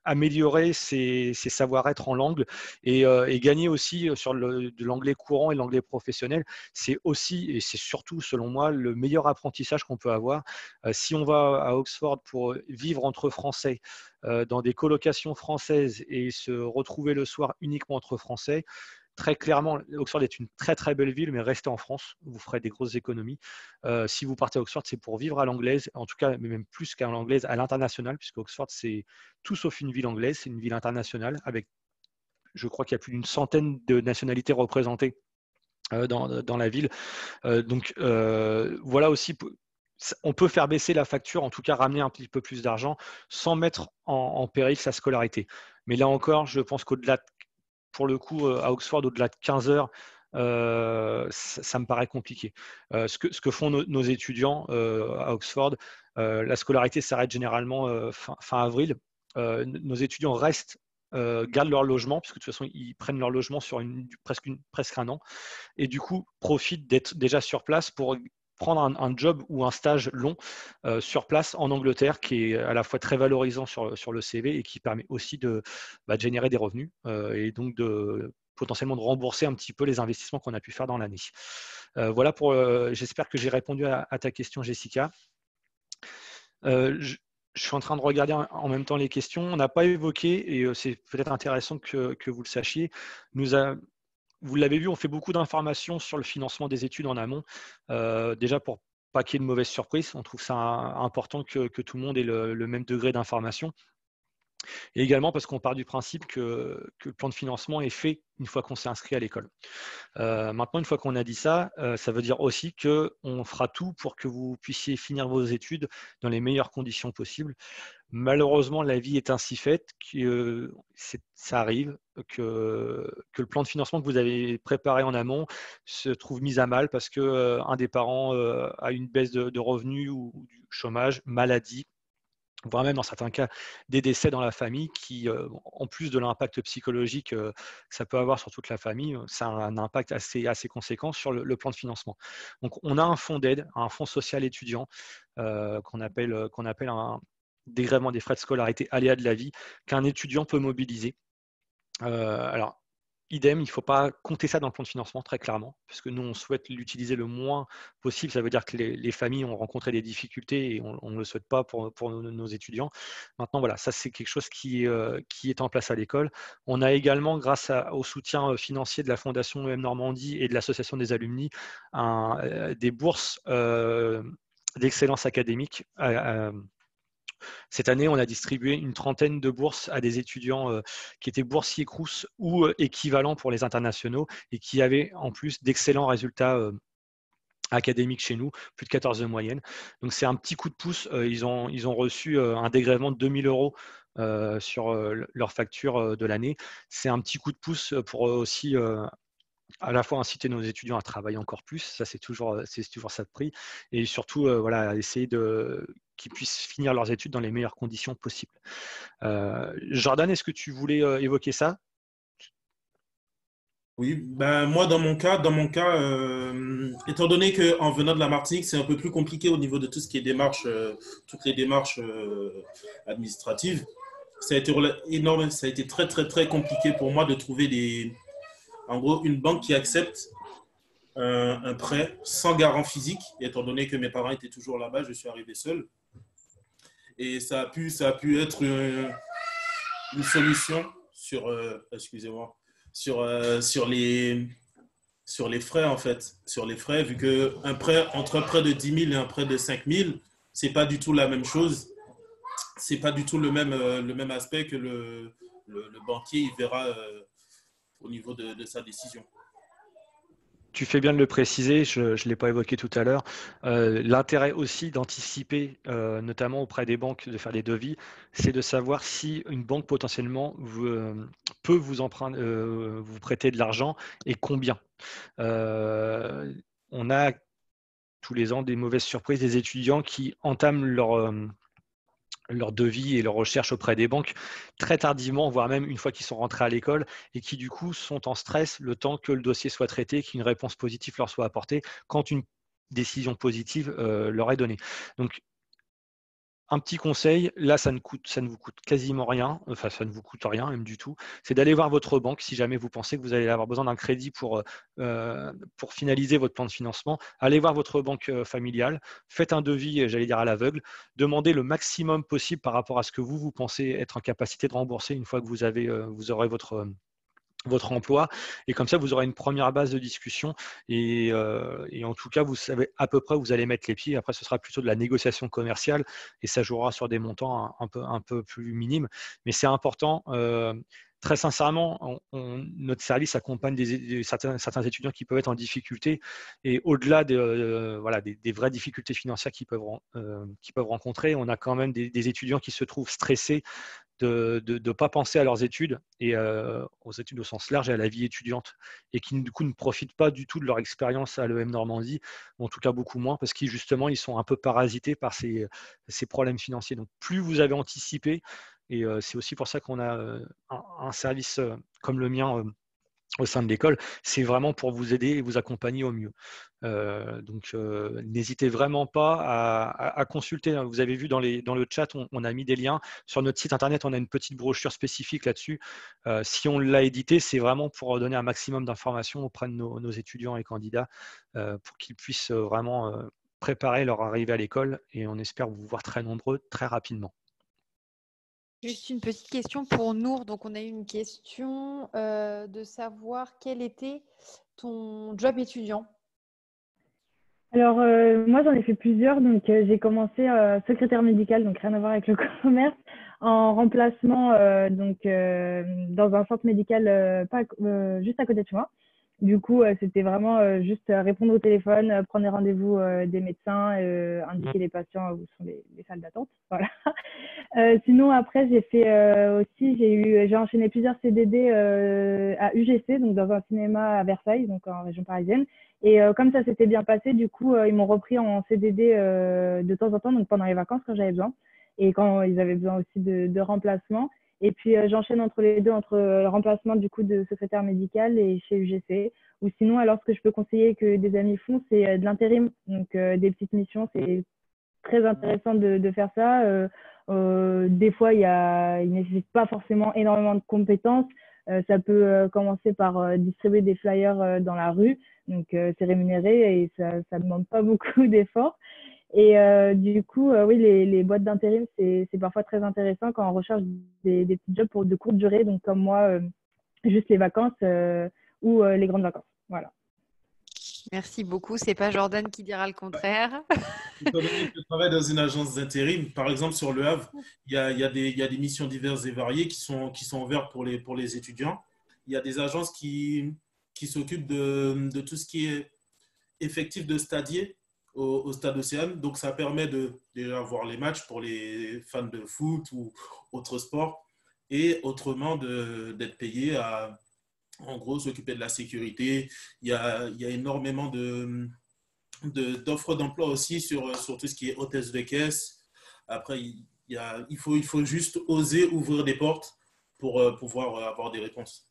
S2: améliorer ses savoir-être en langue et gagner aussi sur de l'anglais courant et l'anglais professionnel. C'est aussi, et c'est surtout, selon moi, le meilleur apprentissage qu'on peut avoir. Si on va à Oxford pour vivre entre Français, dans des colocations françaises et se retrouver le soir uniquement entre Français, très clairement, Oxford est une très très belle ville, mais restez en France, vous ferez des grosses économies. Si vous partez à Oxford, c'est pour vivre à l'anglaise, en tout cas, mais même plus qu'à l'anglaise, à l'international, puisque Oxford, c'est tout sauf une ville anglaise, c'est une ville internationale, avec, je crois qu'il y a plus d'une centaine de nationalités représentées dans la ville. Donc voilà aussi, on peut faire baisser la facture, en tout cas ramener un petit peu plus d'argent sans mettre en péril sa scolarité. Mais là encore, je pense qu'au-delà, pour le coup, à Oxford, au-delà de 15 heures, ça me paraît compliqué. Ce que font nos étudiants à Oxford, la scolarité s'arrête généralement fin avril. Nos étudiants restent, gardent leur logement, puisque de toute façon, ils prennent leur logement sur presque un an, et du coup, profitent d'être déjà sur place pour prendre un job ou un stage long sur place en Angleterre, qui est à la fois très valorisant sur le CV et qui permet aussi de générer des revenus et donc potentiellement de rembourser un petit peu les investissements qu'on a pu faire dans l'année. Voilà j'espère que j'ai répondu à ta question, Jessica. Je suis en train de regarder en même temps les questions. On n'a pas évoqué, et c'est peut-être intéressant que vous le sachiez, vous l'avez vu, on fait beaucoup d'informations sur le financement des études en amont, déjà pour pas qu'il y ait de mauvaises surprises. On trouve ça important que tout le monde ait le même degré d'information. Et également parce qu'on part du principe que le plan de financement est fait une fois qu'on s'est inscrit à l'école. Maintenant, une fois qu'on a dit ça, ça veut dire aussi qu'on fera tout pour que vous puissiez finir vos études dans les meilleures conditions possibles. Malheureusement, la vie est ainsi faite que ça arrive que le plan de financement que vous avez préparé en amont se trouve mis à mal parce qu'un des parents a une baisse de revenus ou du chômage, maladie, voire même dans certains cas des décès dans la famille qui, en plus de l'impact psychologique que ça peut avoir sur toute la famille, ça a un impact assez conséquent sur le plan de financement. Donc on a un fonds d'aide, un fonds social étudiant qu'on appelle un dégrèvement des frais de scolarité aléas de la vie qu'un étudiant peut mobiliser. Alors, idem, il ne faut pas compter ça dans le plan de financement, très clairement, parce que nous, on souhaite l'utiliser le moins possible. Ça veut dire que les familles ont rencontré des difficultés et on ne le souhaite pas pour nos étudiants. Maintenant, voilà, ça, c'est quelque chose qui est en place à l'école. On a également, grâce au soutien financier de la Fondation EM Normandie et de l'Association des alumni, des bourses d'excellence académique. Cette année, on a distribué une trentaine de bourses à des étudiants qui étaient boursiers Crous ou équivalents pour les internationaux et qui avaient en plus d'excellents résultats académiques chez nous, plus de 14 de moyenne. Donc c'est un petit coup de pouce. Ils ont reçu un dégrèvement de 2 000 € sur leur facture de l'année. C'est un petit coup de pouce pour aussi à la fois inciter nos étudiants à travailler encore plus, ça c'est toujours ça de prix, et surtout voilà, essayer qu'ils puissent finir leurs études dans les meilleures conditions possibles. Jordan, est-ce que tu voulais évoquer ça?
S5: Oui, ben moi dans mon cas, étant donné qu'en venant de la Martinique, c'est un peu plus compliqué au niveau de tout ce qui est toutes les démarches administratives. Ça a été énorme, ça a été très très très compliqué pour moi de trouver en gros une banque qui accepte un prêt sans garant physique. Et étant donné que mes parents étaient toujours là-bas, je suis arrivé seul. Et ça a pu être une solution sur les frais, en fait. Sur les frais, vu qu'un prêt entre un prêt de 10 000 et un prêt de 5 000, c'est pas du tout la même chose. C'est pas du tout le même aspect que le banquier il verra au niveau de sa décision.
S2: Tu fais bien de le préciser, je ne l'ai pas évoqué tout à l'heure. L'intérêt aussi d'anticiper, notamment auprès des banques, de faire des devis, c'est de savoir si une banque potentiellement peut vous prêter de l'argent et combien. On a tous les ans des mauvaises surprises des étudiants qui entament leur devis et leur recherche auprès des banques très tardivement, voire même une fois qu'ils sont rentrés à l'école, et qui du coup sont en stress le temps que le dossier soit traité, qu'une réponse positive leur soit apportée quand une décision positive leur est donnée. Donc un petit conseil, là ça ne vous coûte quasiment rien, enfin ça ne vous coûte rien même du tout, c'est d'aller voir votre banque si jamais vous pensez que vous allez avoir besoin d'un crédit pour finaliser votre plan de financement. Allez voir votre banque familiale, faites un devis, j'allais dire à l'aveugle, demandez le maximum possible par rapport à ce que vous pensez être en capacité de rembourser une fois que vous aurez votre votre emploi, et comme ça vous aurez une première base de discussion et en tout cas vous savez à peu près où vous allez mettre les pieds. Après ce sera plutôt de la négociation commerciale et ça jouera sur des montants un peu plus minimes, mais c'est important. Très sincèrement, notre service accompagne certains étudiants qui peuvent être en difficulté, et au-delà voilà, des vraies difficultés financières qu'ils peuvent rencontrer, on a quand même des étudiants qui se trouvent stressés de ne pas penser à leurs études et aux études au sens large et à la vie étudiante, et qui du coup ne profitent pas du tout de leur expérience à l'EM Normandie, ou en tout cas beaucoup moins, parce qu'ils justement ils sont un peu parasités par ces problèmes financiers. Donc plus vous avez anticipé, et c'est aussi pour ça qu'on a un service comme le mien au sein de l'école, c'est vraiment pour vous aider et vous accompagner au mieux. Donc, n'hésitez vraiment pas à consulter. Vous avez vu dans le chat, on a mis des liens. Sur notre site internet, on a une petite brochure spécifique là-dessus. Si on l'a édité, c'est vraiment pour donner un maximum d'informations auprès de nos étudiants et candidats pour qu'ils puissent vraiment préparer leur arrivée à l'école, et on espère vous voir très nombreux très rapidement.
S1: Juste une petite question pour Nour. Donc, on a eu une question de savoir quel était ton job étudiant.
S4: Alors, moi, j'en ai fait plusieurs. Donc, j'ai commencé secrétaire médicale, donc rien à voir avec le commerce, en remplacement dans un centre médical juste à côté de chez moi. Du coup, c'était vraiment juste répondre au téléphone, prendre les rendez-vous des médecins, indiquer les patients où sont les salles d'attente. Voilà. Sinon, après, j'ai enchaîné plusieurs CDD à UGC, donc dans un cinéma à Versailles, donc en région parisienne. Et comme ça s'était bien passé, du coup, ils m'ont repris en CDD de temps en temps, donc pendant les vacances quand j'avais besoin, et quand ils avaient besoin aussi de remplacement. Et puis, j'enchaîne entre les deux, entre le remplacement du coup de secrétaire médical et chez UGC. Ou sinon, alors, ce que je peux conseiller que des amis font, c'est de l'intérim, donc des petites missions. C'est très intéressant de faire ça. Des fois, il ne nécessite pas forcément énormément de compétences. Ça peut commencer par distribuer des flyers dans la rue. Donc, c'est rémunéré et ça ne demande pas beaucoup d'efforts. Et du coup, oui, les boîtes d'intérim, c'est parfois très intéressant quand on recherche des petits jobs de courte durée, donc comme moi, juste les vacances ou les grandes vacances. Voilà.
S1: Merci beaucoup. C'est pas Jordan qui dira le contraire.
S5: Étant donné que je travaille dans une agence d'intérim, par exemple sur Le Havre, il y a des missions diverses et variées qui sont ouvertes pour les étudiants. Il y a des agences qui s'occupent de tout ce qui est effectif de stadier au Stade Océane. Donc, ça permet de déjà voir les matchs pour les fans de foot ou autres sports, et autrement d'être payé à, en gros, s'occuper de la sécurité. Il y a énormément d'offres d'emploi aussi sur tout ce qui est hôtesse de caisse. Après, il faut juste oser ouvrir des portes pour pouvoir avoir des réponses.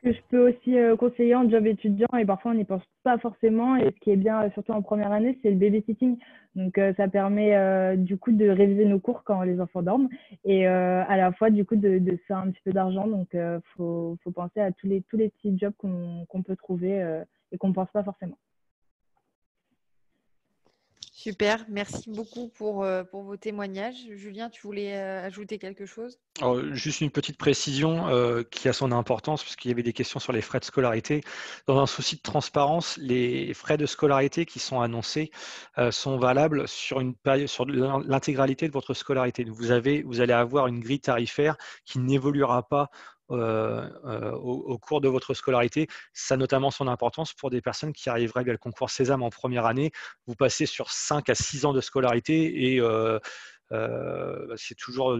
S4: Que je peux aussi conseiller en job étudiant, et parfois on n'y pense pas forcément, et ce qui est bien surtout en première année, c'est le babysitting. Donc ça permet du coup de réviser nos cours quand les enfants dorment, et à la fois du coup de se faire un petit peu d'argent. Donc faut penser à tous les petits jobs qu'on peut trouver et qu'on ne pense pas forcément.
S1: Super, merci beaucoup pour vos témoignages. Julien, tu voulais ajouter quelque chose?
S2: Alors, juste une petite précision qui a son importance, puisqu'il y avait des questions sur les frais de scolarité. Dans un souci de transparence, les frais de scolarité qui sont annoncés sont valables sur l'intégralité de votre scolarité. Vous allez avoir une grille tarifaire qui n'évoluera pas au cours de votre scolarité. Ça a notamment son importance pour des personnes qui arriveraient via le concours Sésame en première année. Vous passez sur 5 à 6 ans de scolarité, et c'est toujours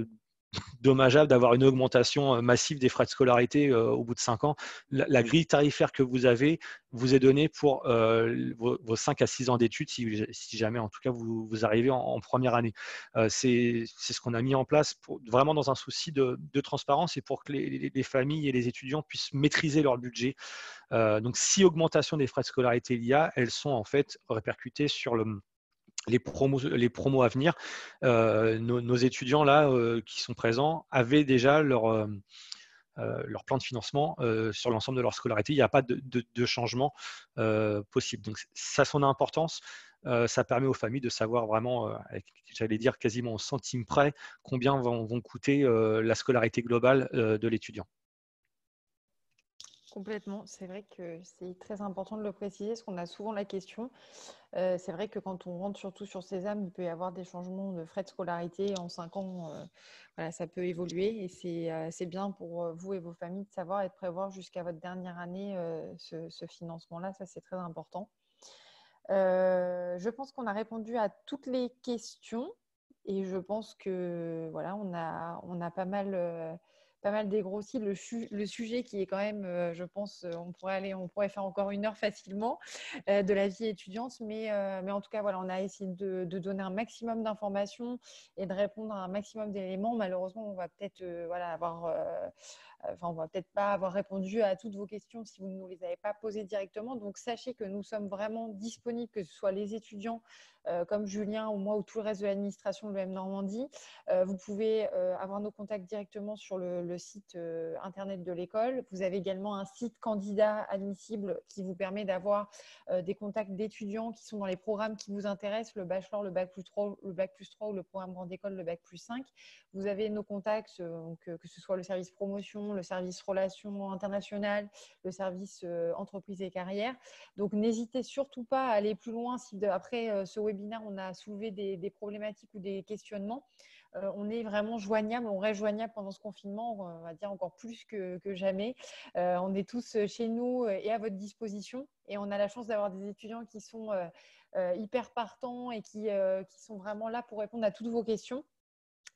S2: dommageable d'avoir une augmentation massive des frais de scolarité au bout de 5 ans. La grille tarifaire que vous avez vous est donnée pour vos 5 à 6 ans d'études, si jamais en tout cas vous arrivez en première année. C'est ce qu'on a mis en place vraiment dans un souci de transparence, et pour que les familles et les étudiants puissent maîtriser leur budget. Donc si augmentation des frais de scolarité il y a, elles sont en fait répercutées sur les promos à venir. Nos étudiants là qui sont présents avaient déjà leur plan de financement sur l'ensemble de leur scolarité. Il n'y a pas de changement possible. Donc ça a son importance. Ça permet aux familles de savoir vraiment, j'allais dire quasiment au centime près, combien vont coûter la scolarité globale de l'étudiant.
S1: Complètement. C'est vrai que c'est très important de le préciser parce qu'on a souvent la question. C'est vrai que quand on rentre surtout sur Sésame, il peut y avoir des changements de frais de scolarité en 5 ans. Voilà, ça peut évoluer et c'est bien pour vous et vos familles de savoir et de prévoir jusqu'à votre dernière année ce financement-là. Ça, c'est très important. Je pense qu'on a répondu à toutes les questions et je pense que voilà, on a pas mal dégrossi le sujet qui est quand même, je pense, on pourrait faire encore 1 heure facilement de la vie étudiante, mais en tout cas, voilà, on a essayé de donner un maximum d'informations et de répondre à un maximum d'éléments. Malheureusement, on va peut-être on va peut-être pas avoir répondu à toutes vos questions si vous ne nous les avez pas posées directement. Donc, sachez que nous sommes vraiment disponibles, que ce soit les étudiants comme Julien ou moi ou tout le reste de l'administration de l'EM Normandie. Vous pouvez avoir nos contacts directement sur le site internet de l'école. Vous avez également un site candidat admissible qui vous permet d'avoir des contacts d'étudiants qui sont dans les programmes qui vous intéressent, le bachelor, le bac+3 ou le programme grande école, le bac+5. Vous avez nos contacts, que ce soit le service promotion, le service relations internationales, le service entreprise et carrière. Donc, n'hésitez surtout pas à aller plus loin si après ce webinaire, on a soulevé des problématiques ou des questionnements. On est vraiment joignable, on reste joignable pendant ce confinement, on va dire encore plus que jamais. On est tous chez nous et à votre disposition. Et on a la chance d'avoir des étudiants qui sont hyper partants et qui sont vraiment là pour répondre à toutes vos questions.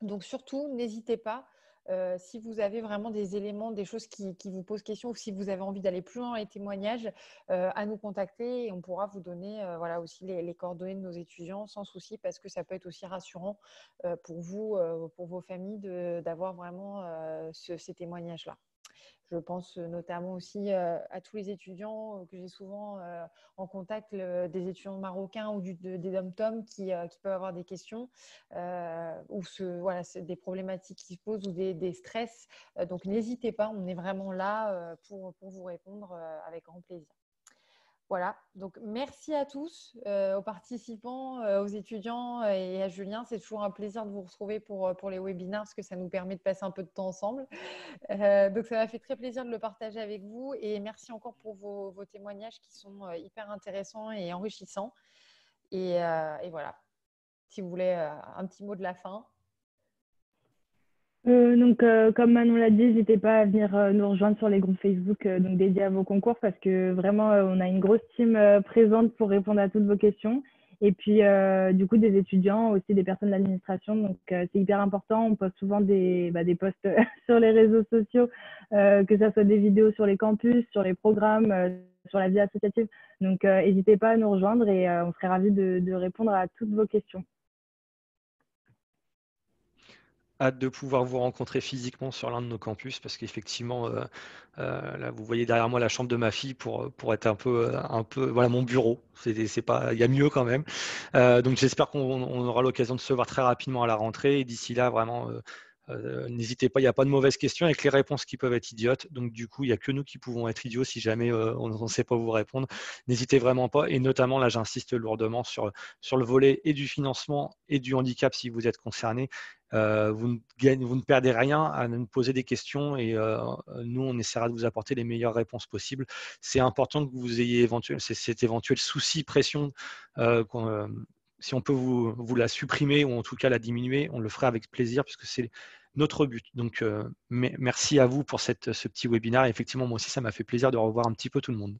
S1: Donc surtout, n'hésitez pas. Si vous avez vraiment des éléments, des choses qui vous posent question ou si vous avez envie d'aller plus loin dans les témoignages, à nous contacter et on pourra vous donner voilà, aussi les coordonnées de nos étudiants sans souci parce que ça peut être aussi rassurant pour vous, pour vos familles d'avoir vraiment ces témoignages-là. Je pense notamment aussi à tous les étudiants que j'ai souvent en contact, des étudiants marocains ou des dom-tom qui peuvent avoir des questions ou voilà, c'est des problématiques qui se posent ou des stress. Donc, n'hésitez pas, on est vraiment là pour vous répondre avec grand plaisir. Voilà, donc merci à tous, aux participants, aux étudiants et à Julien. C'est toujours un plaisir de vous retrouver pour les webinaires parce que ça nous permet de passer un peu de temps ensemble. Donc, ça m'a fait très plaisir de le partager avec vous et merci encore pour vos témoignages qui sont hyper intéressants et enrichissants. Et voilà, si vous voulez un petit mot de la fin.
S4: Comme Manon l'a dit, n'hésitez pas à venir nous rejoindre sur les groupes Facebook donc dédiés à vos concours parce que vraiment, on a une grosse team présente pour répondre à toutes vos questions. Et puis, du coup, des étudiants, aussi des personnes de l'administration. Donc, c'est hyper important. On poste souvent des posts sur les réseaux sociaux, que ce soit des vidéos sur les campus, sur les programmes, sur la vie associative. Donc, n'hésitez pas à nous rejoindre et on serait ravis de répondre à toutes vos questions.
S2: Hâte de pouvoir vous rencontrer physiquement sur l'un de nos campus parce qu'effectivement, là, vous voyez derrière moi la chambre de ma fille pour être un peu, voilà, mon bureau. C'est pas, il y a mieux quand même. Donc j'espère qu'on aura l'occasion de se voir très rapidement à la rentrée. Et d'ici là, vraiment, n'hésitez pas, il n'y a pas de mauvaises questions avec les réponses qui peuvent être idiotes. Donc du coup, il n'y a que nous qui pouvons être idiots si jamais on ne sait pas vous répondre. N'hésitez vraiment pas. Et notamment, là, j'insiste lourdement sur le volet et du financement et du handicap si vous êtes concerné. Vous ne perdez rien à nous poser des questions et nous, on essaiera de vous apporter les meilleures réponses possibles. C'est important que vous ayez cet éventuel souci, pression, si on peut vous la supprimer ou en tout cas la diminuer, on le fera avec plaisir puisque c'est notre but. Donc, merci à vous pour ce petit webinaire. Et effectivement, moi aussi, ça m'a fait plaisir de revoir un petit peu tout le monde.